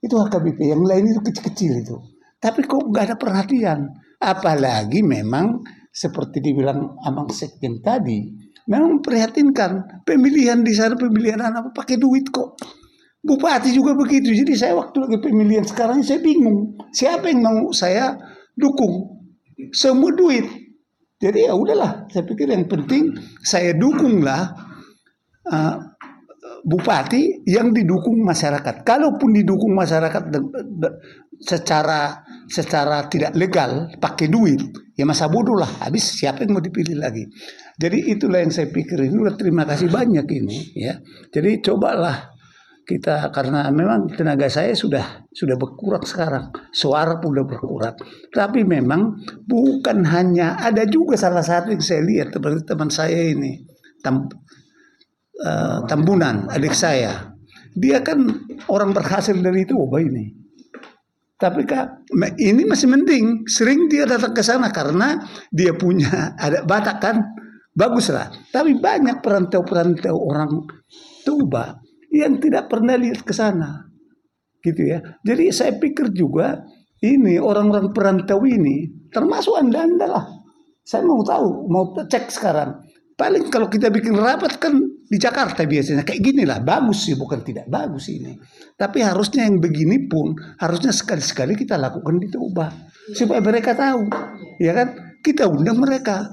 Itu HKBP. Yang lain itu kecil-kecil itu. Tapi kok nggak ada perhatian. Apalagi memang seperti dibilang Amang Sekjen tadi, memang memprihatinkan pemilihan di sana, pemilihan anak pakai duit kok. Bupati juga begitu. Jadi saya waktu lagi pemilihan sekarang saya bingung. Siapa yang mau saya dukung? Semua duit. Jadi ya udahlah. Saya pikir yang penting saya dukunglah bupati yang didukung masyarakat. Kalaupun didukung masyarakat secara tidak legal, pakai duit, ya masa bodoh lah. Habis siapa yang mau dipilih lagi? Jadi itulah yang saya pikirin. Terima kasih banyak ini, ya. Jadi cobalah kita, karena memang tenaga saya sudah berkurang sekarang, suara pun sudah berkurang. Tapi memang bukan hanya, ada juga salah satu yang saya lihat teman saya ini, Tambunan, adik saya. Dia kan orang berhasil dari itu, ini. Tapi Kak, ini masih mending. Sering dia datang ke sana karena dia punya ada Batak kan, bagus lah. Tapi banyak perantau-perantau orang Toba yang tidak pernah lihat ke sana, gitu ya. Jadi saya pikir juga ini orang-orang perantau ini, termasuk anda lah. Saya mau tahu, mau cek sekarang. Paling kalau kita bikin rapat kan di Jakarta biasanya kayak gini lah, bagus sih, bukan tidak bagus ini. Tapi harusnya yang begini pun harusnya sekali-sekali kita lakukan di Toba supaya mereka tahu, ya kan? Kita undang mereka.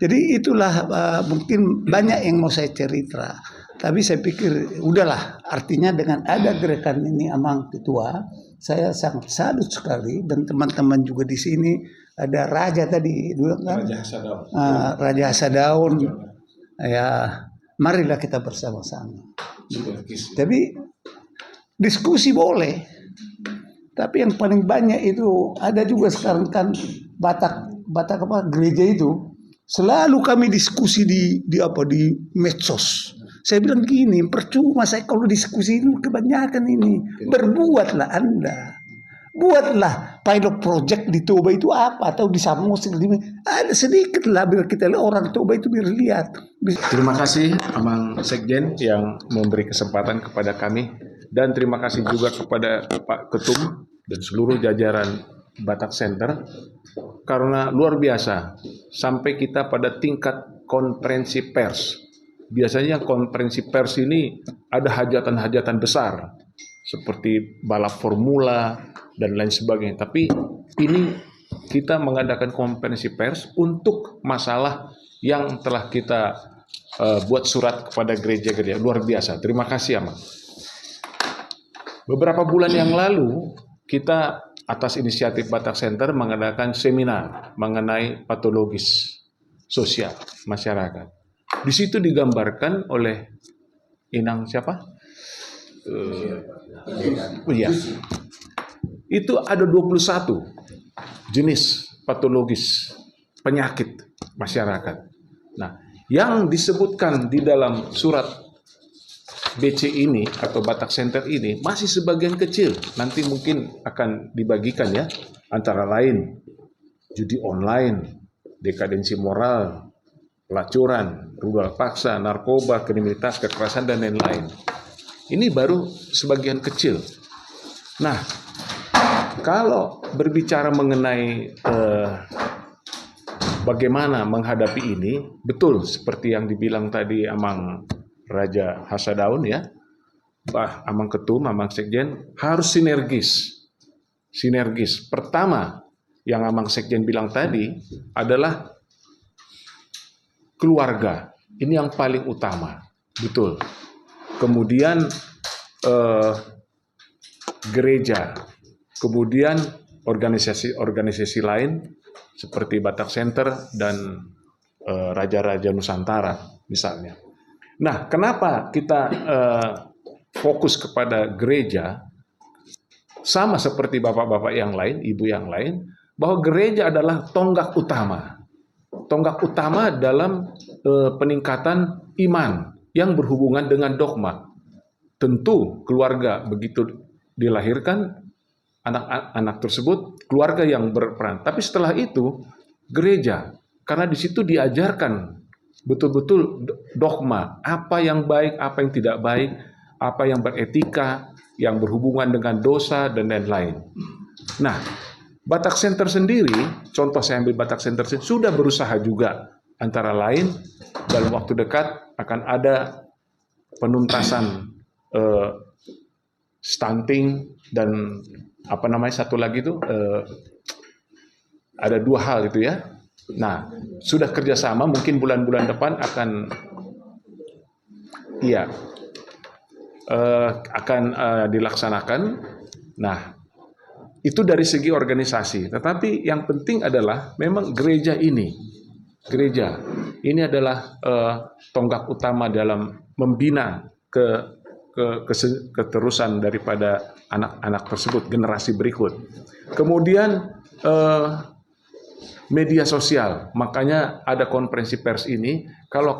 Jadi itulah mungkin banyak yang mau saya cerita. Tapi saya pikir udahlah, artinya dengan ada gerakan ini Amang Ketua, saya sangat salut sekali, dan teman-teman juga di sini. Ada Raja tadi dulu kan, Raja Hasadaun, ya marilah kita bersama-sama. Tapi diskusi boleh, tapi yang paling banyak itu ada juga sekarang kan Batak apa gereja itu selalu kami diskusi di medsos. Saya bilang gini, percuma saya kalau diskusi itu kebanyakan ini. Berbuatlah Anda. Buatlah pilot project di Toba itu apa, atau di Samosir, ada sedikit lah biar kita orang Toba itu biar lihat. Terima kasih Amang Sekjen yang memberi kesempatan kepada kami, dan terima kasih juga kepada Pak Ketum dan seluruh jajaran Batak Center karena luar biasa sampai kita pada tingkat konferensi pers. Biasanya konferensi pers ini ada hajatan-hajatan besar seperti balap formula dan lain sebagainya. Tapi ini kita mengadakan konferensi pers untuk masalah yang telah kita buat surat kepada gereja-gereja. Luar biasa. Terima kasih, Amang. Beberapa bulan yang lalu kita atas inisiatif Batak Center mengadakan seminar mengenai patologis sosial masyarakat. Di situ digambarkan oleh Inang siapa? Itu ada 21 jenis patologis penyakit masyarakat. Nah, yang disebutkan di dalam surat BC ini atau Batak Center ini masih sebagian kecil. Nanti mungkin akan dibagikan ya, antara lain judi online, dekadensi moral, pelacuran, rudal paksa, narkoba, kriminalitas, kekerasan, dan lain-lain. Ini baru sebagian kecil. Nah, kalau berbicara mengenai bagaimana menghadapi ini, betul seperti yang dibilang tadi Amang Raja Hasadaun ya, Amang Ketum, Amang Sekjen, harus sinergis. Pertama, yang Amang Sekjen bilang tadi adalah keluarga. Ini yang paling utama, betul. Kemudian gereja, kemudian organisasi-organisasi lain seperti Batak Center dan Raja-Raja Nusantara misalnya. Nah, kenapa kita fokus kepada gereja? Sama seperti bapak-bapak yang lain, ibu yang lain, bahwa gereja adalah tonggak utama dalam peningkatan iman yang berhubungan dengan dogma. Tentu keluarga begitu dilahirkan anak-anak tersebut, keluarga yang berperan. Tapi setelah itu gereja, karena di situ diajarkan betul-betul dogma, apa yang baik, apa yang tidak baik, apa yang beretika, yang berhubungan dengan dosa, dan lain-lain. Nah, Batak Center sendiri, contoh saya ambil Batak Center sendiri, sudah berusaha juga, antara lain dalam waktu dekat akan ada penuntasan stunting dan satu lagi itu ada 2 hal itu ya. Nah, sudah kerjasama, mungkin bulan-bulan depan akan dilaksanakan. Nah, itu dari segi organisasi. Tetapi yang penting adalah memang gereja ini adalah tonggak utama dalam membina keterusan daripada anak-anak tersebut, generasi berikut. Kemudian media sosial, makanya ada konferensi pers ini. Kalau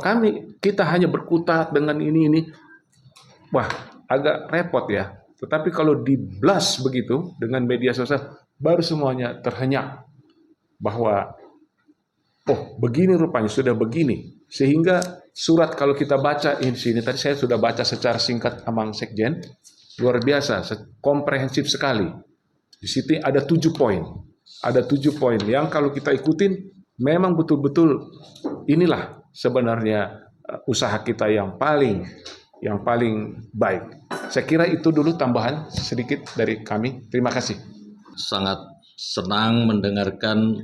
kita hanya berkutat dengan ini, wah agak repot ya. Tetapi kalau di-blast begitu dengan media sosial, baru semuanya terhenyak bahwa begini rupanya, sudah begini. Sehingga surat kalau kita baca di sini, tadi saya sudah baca secara singkat Amang Sekjen, luar biasa, komprehensif sekali. Di situ ada 7 poin. Ada 7 poin yang kalau kita ikutin, memang betul-betul inilah sebenarnya usaha kita yang paling baik. Saya kira itu dulu tambahan sedikit dari kami. Terima kasih. Sangat senang mendengarkan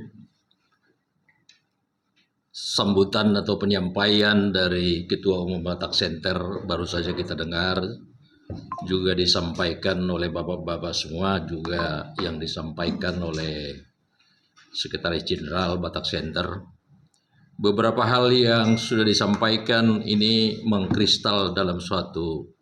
sambutan atau penyampaian dari Ketua Umum Batak Center baru saja kita dengar. Juga disampaikan oleh bapak-bapak semua, juga yang disampaikan oleh Sekretaris Jenderal Batak Center. Beberapa hal yang sudah disampaikan ini mengkristal dalam suatu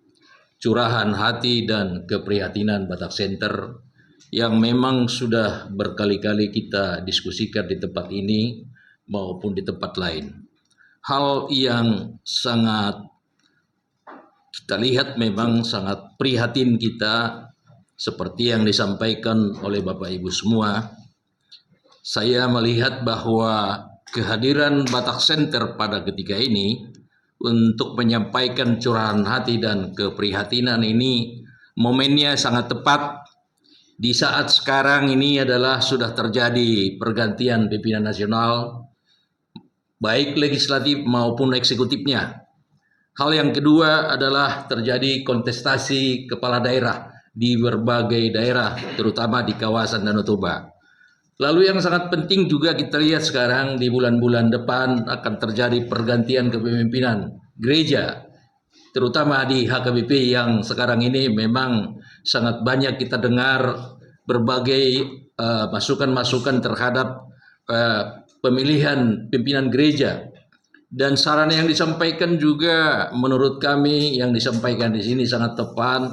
curahan hati dan keprihatinan Batak Center yang memang sudah berkali-kali kita diskusikan di tempat ini maupun di tempat lain. Hal yang sangat kita lihat memang sangat prihatin kita, seperti yang disampaikan oleh Bapak Ibu semua. Saya melihat bahwa kehadiran Batak Center pada ketika ini untuk menyampaikan curahan hati dan keprihatinan ini momennya sangat tepat di saat sekarang ini adalah sudah terjadi pergantian pimpinan nasional baik legislatif maupun eksekutifnya. Hal yang kedua adalah terjadi kontestasi kepala daerah di berbagai daerah, terutama di kawasan Danau Toba. Lalu yang sangat penting juga kita lihat sekarang di bulan-bulan depan akan terjadi pergantian kepemimpinan gereja, terutama di HKBP yang sekarang ini memang sangat banyak kita dengar berbagai masukan-masukan terhadap pemilihan pimpinan gereja. Dan saran yang disampaikan juga menurut kami yang disampaikan di sini sangat tepat.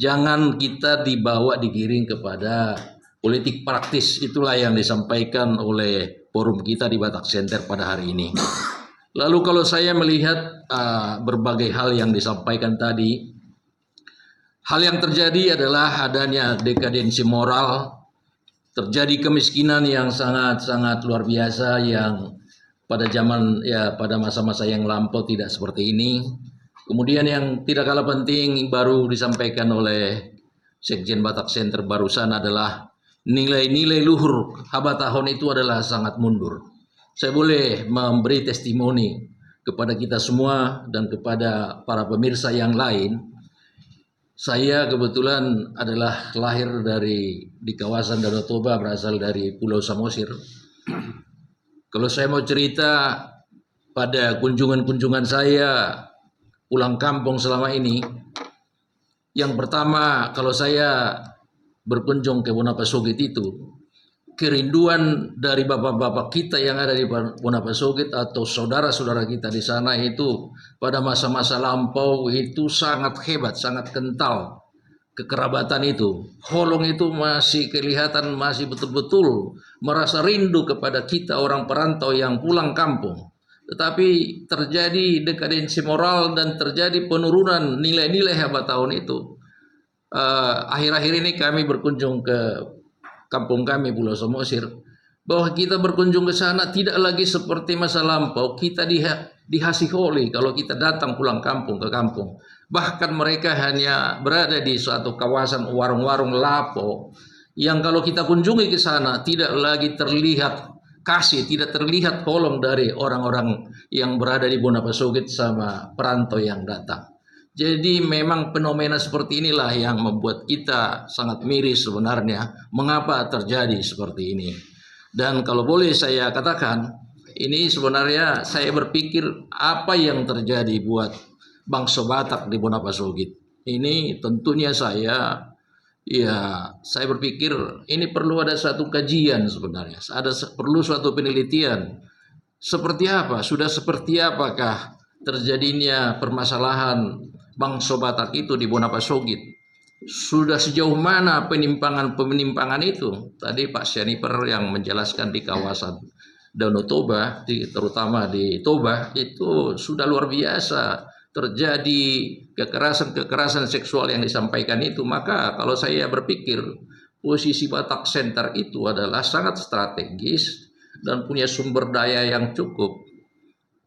Jangan kita digiring kepada politik praktis. Itulah yang disampaikan oleh forum kita di Batak Center pada hari ini. Lalu kalau saya melihat berbagai hal yang disampaikan tadi, hal yang terjadi adalah adanya dekadensi moral, terjadi kemiskinan yang sangat-sangat luar biasa yang pada masa-masa yang lampau tidak seperti ini. Kemudian yang tidak kalah penting baru disampaikan oleh Sekjen Batak Center barusan adalah nilai-nilai luhur Habatahon itu adalah sangat mundur. Saya boleh memberi testimoni kepada kita semua dan kepada para pemirsa yang lain. Saya kebetulan adalah lahir di kawasan Danau Toba, berasal dari Pulau Samosir. Kalau saya mau cerita pada kunjungan-kunjungan saya pulang kampung selama ini, yang pertama kalau saya berkunjung ke Bonapasogit itu, kerinduan dari bapak-bapak kita yang ada di Bonapasogit atau saudara-saudara kita di sana itu pada masa-masa lampau itu sangat hebat, sangat kental kekerabatan itu. Holong itu masih kelihatan, masih betul-betul merasa rindu kepada kita orang perantau yang pulang kampung. Tetapi terjadi dekadensi moral dan terjadi penurunan nilai-nilai Habatahon itu. Akhir-akhir ini kami berkunjung ke kampung kami Pulau Samosir, bahwa kita berkunjung ke sana tidak lagi seperti masa lampau. Kita dihasiholi kalau kita datang pulang kampung ke kampung. Bahkan mereka hanya berada di suatu kawasan warung-warung lapo yang kalau kita kunjungi ke sana tidak lagi terlihat kasih, tidak terlihat kolong dari orang-orang yang berada di Bonapasogit sama perantau yang datang. Jadi memang fenomena seperti inilah yang membuat kita sangat miris sebenarnya mengapa terjadi seperti ini. Dan kalau boleh saya katakan, ini sebenarnya saya berpikir apa yang terjadi buat bangsa Batak di Bonapasogit. Ini tentunya saya berpikir ini perlu ada satu kajian sebenarnya. Perlu suatu penelitian. Seperti apa? Sudah seperti apakah terjadinya permasalahan bangsa Batak itu di Bonapasogit? Sudah sejauh mana penimpangan itu? Tadi Pak Syaniper yang menjelaskan di kawasan Danau Toba, terutama di Toba, itu sudah luar biasa terjadi kekerasan seksual yang disampaikan itu. Maka kalau saya berpikir posisi Batak Center itu adalah sangat strategis dan punya sumber daya yang cukup.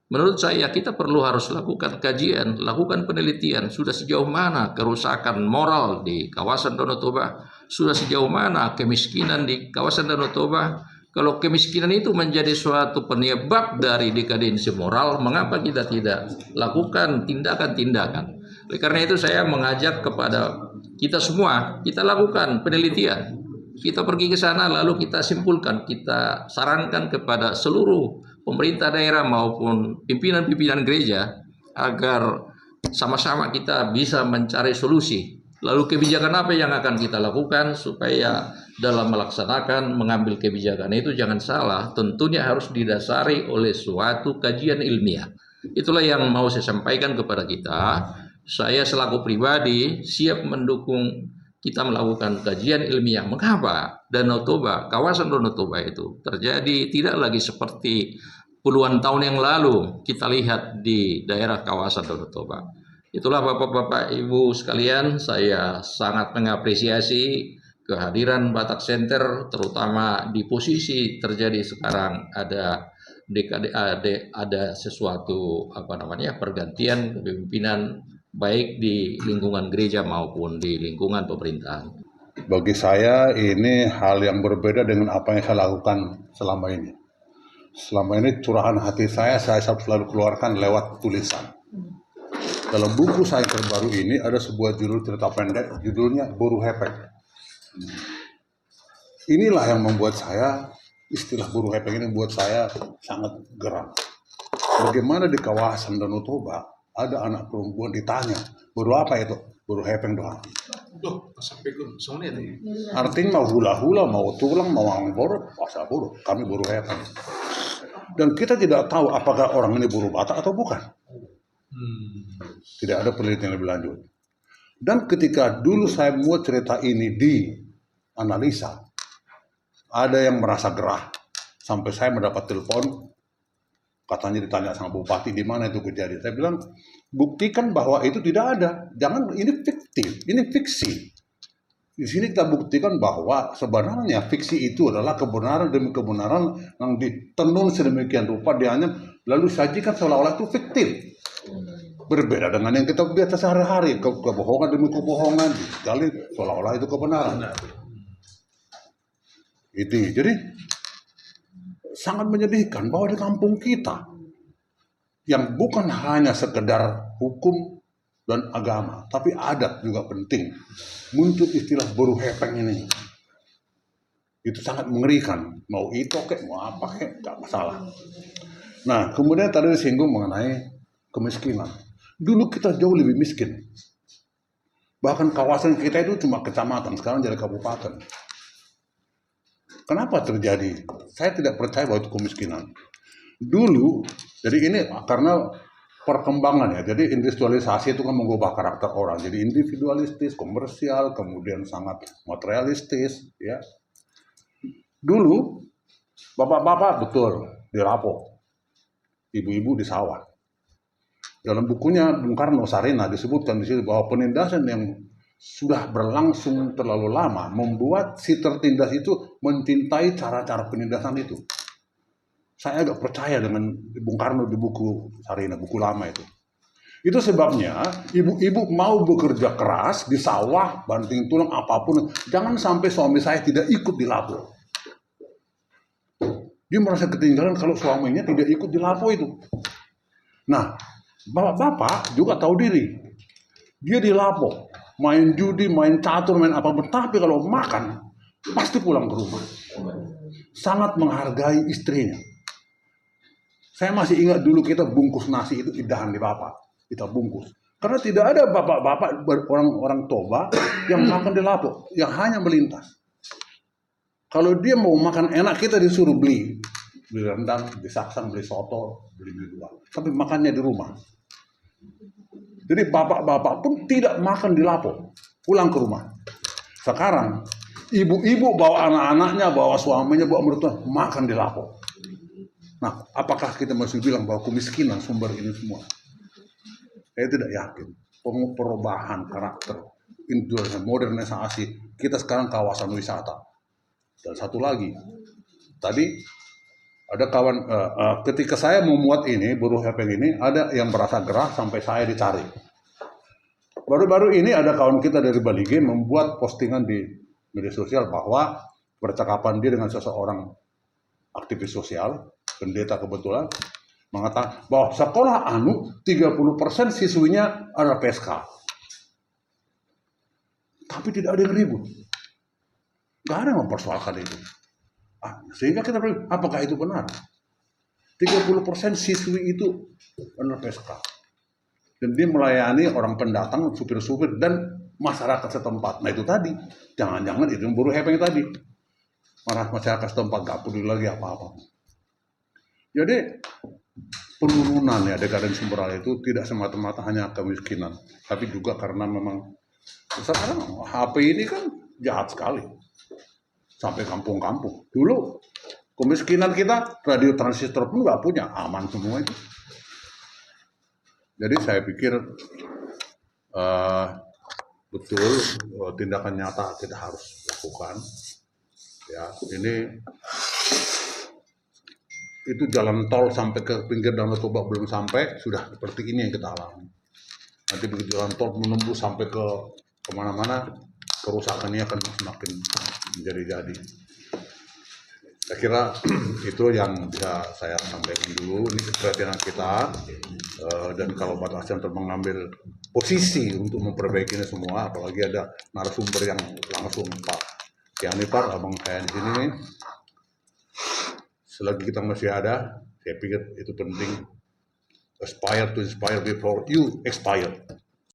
Menurut saya kita harus lakukan kajian, lakukan penelitian. Sudah sejauh mana kerusakan moral di kawasan Danau Toba? Sudah sejauh mana kemiskinan di kawasan Danau Toba? Kalau kemiskinan itu menjadi suatu penyebab dari dekadensi moral, mengapa kita tidak lakukan tindakan-tindakan? Oleh karena itu saya mengajak kepada kita semua, kita lakukan penelitian. Kita pergi ke sana lalu kita simpulkan, kita sarankan kepada seluruh pemerintah daerah maupun pimpinan-pimpinan gereja agar sama-sama kita bisa mencari solusi. Lalu kebijakan apa yang akan kita lakukan supaya dalam melaksanakan mengambil kebijakan itu jangan salah, tentunya harus didasari oleh suatu kajian ilmiah. Itulah yang mau saya sampaikan kepada kita. Saya selaku pribadi siap mendukung kita melakukan kajian ilmiah. Mengapa Danau Toba, kawasan Danau Toba itu terjadi tidak lagi seperti puluhan tahun yang lalu kita lihat di daerah kawasan Danau Toba. Itulah Bapak-Bapak Ibu sekalian, saya sangat mengapresiasi kehadiran Batak Center, terutama di posisi terjadi sekarang ada sesuatu pergantian kepemimpinan baik di lingkungan gereja maupun di lingkungan pemerintahan. Bagi saya ini hal yang berbeda dengan apa yang saya lakukan selama ini. Selama ini curahan hati saya selalu keluarkan lewat tulisan. Dalam buku saya terbaru ini ada sebuah judul cerita pendek, judulnya Buru Hepeng. Inilah yang membuat saya, istilah Buru Hepeng ini buat saya sangat geram. Bagaimana di kawasan Danau Toba ada anak perempuan ditanya, buru apa itu? Buru hepeng doang. Artinya mau hula-hula, mau tulang, mau angbor, asal buru. Kami buru hepeng. Dan kita tidak tahu apakah orang ini buru Batak atau bukan. Tidak ada penelitian lebih lanjut. Dan ketika dulu saya mau cerita ini dianalisa, ada yang merasa gerah. Sampai saya mendapat telepon Katanya ditanya sama bupati di mana itu kejadian. Saya bilang buktikan bahwa itu tidak ada. Jangan, ini fiktif, ini fiksi. Di sini kita buktikan bahwa sebenarnya fiksi itu adalah kebenaran demi kebenaran yang ditenun sedemikian rupa, dia hanya lalu sajikan seolah-olah itu fiktif. Berbeda dengan yang kita biasa sehari-hari, kebohongan demi kebohongan, sekali seolah-olah itu kebenaran. Itu jadi sangat menyedihkan bahwa di kampung kita yang bukan hanya sekedar hukum dan agama, tapi adat juga penting. Muncul istilah buruh hepeng ini. Itu sangat mengerikan. Mau itu kek, mau apa kek, gak masalah. Nah, kemudian tadi disinggung mengenai kemiskinan. Dulu kita jauh lebih miskin. Bahkan kawasan kita itu cuma kecamatan, sekarang jadi kabupaten. Kenapa terjadi? Saya tidak percaya bahwa itu kemiskinan. Dulu, jadi ini karena perkembangan ya. Jadi industrialisasi itu kan mengubah karakter orang. Jadi individualistis, komersial, kemudian sangat materialistis. Ya. Dulu, bapak-bapak betul dirampok, ibu-ibu di sawah. Dalam bukunya Bung Karno Sarina disebutkan di situ bahwa penindasan yang sudah berlangsung terlalu lama membuat si tertindas itu mencintai cara-cara penindasan itu. Saya agak percaya dengan Bung Karno di buku Sarina, buku lama itu. Itu sebabnya ibu-ibu mau bekerja keras di sawah, banting tulang apapun, jangan sampai suami saya tidak ikut di lapo. Dia merasa ketinggalan kalau suaminya tidak ikut di lapo itu. Nah, bapak-bapak juga tahu diri. Dia di lapo, main judi, main catur, main apapun. Tapi kalau makan, pasti pulang ke rumah. Sangat menghargai istrinya. Saya masih ingat dulu kita bungkus nasi itu indahan di bapak. Kita bungkus. Karena tidak ada bapak-bapak, orang-orang Toba yang makan di lapo. Yang hanya melintas. Kalau dia mau makan enak, kita disuruh beli. Beli rendang, beli saksang, beli soto, beli dua. Tapi makannya di rumah. Jadi bapak-bapak pun tidak makan di lapo, pulang ke rumah. Sekarang ibu-ibu bawa anak-anaknya, bawa suaminya, bawa mertua makan di lapo. Nah, apakah kita masih bilang bahwa kemiskinan sumber ini semua? Saya tidak yakin. Perubahan karakter, modernisasi, kita sekarang kawasan wisata. Dan satu lagi, tadi ada kawan, ketika saya memuat ini, buruh hepeng ini, ada yang merasa gerah sampai saya dicari. Baru-baru ini ada kawan kita dari Balige membuat postingan di media sosial bahwa percakapan dia dengan seseorang aktivis sosial, pendeta kebetulan, mengatakan bahwa sekolah anu 30% siswinya adalah PSK. Tapi tidak ada yang ribut. Gak ada yang mempersoalkan itu. Sehingga kita berpikir, apakah itu benar? 30% siswi itu adalah PSK. Dan dia melayani orang pendatang, supir-supir, dan masyarakat setempat. Nah itu tadi, jangan-jangan itu yang buruh hepeng tadi. Masyarakat setempat gak peduli lagi apa-apa. Jadi penurunan ya dekadensi moral itu tidak semata-mata hanya kemiskinan, tapi juga karena memang sekarang HP ini kan jahat sekali. Sampai kampung-kampung. Dulu kemiskinan kita radio transistor pun nggak punya, aman semua itu. Jadi saya pikir betul tindakan nyata kita harus lakukan. Ya, ini itu jalan tol sampai ke pinggir Danau Toba belum sampai, sudah seperti ini yang kita alami. Nanti begitu jalan tol menembus sampai ke kemana-mana, kerusakannya akan semakin menjadi-jadi. Saya kira itu yang bisa saya sampaikan dulu. Ini perhatian kita, dan kalau Batak Center mengambil posisi untuk memperbaiki ini semua, apalagi ada narasumber yang langsung Pak Kianipar, abang saya di sini nih. Selagi kita masih ada, saya pikir itu penting. Aspire to inspire before you expire.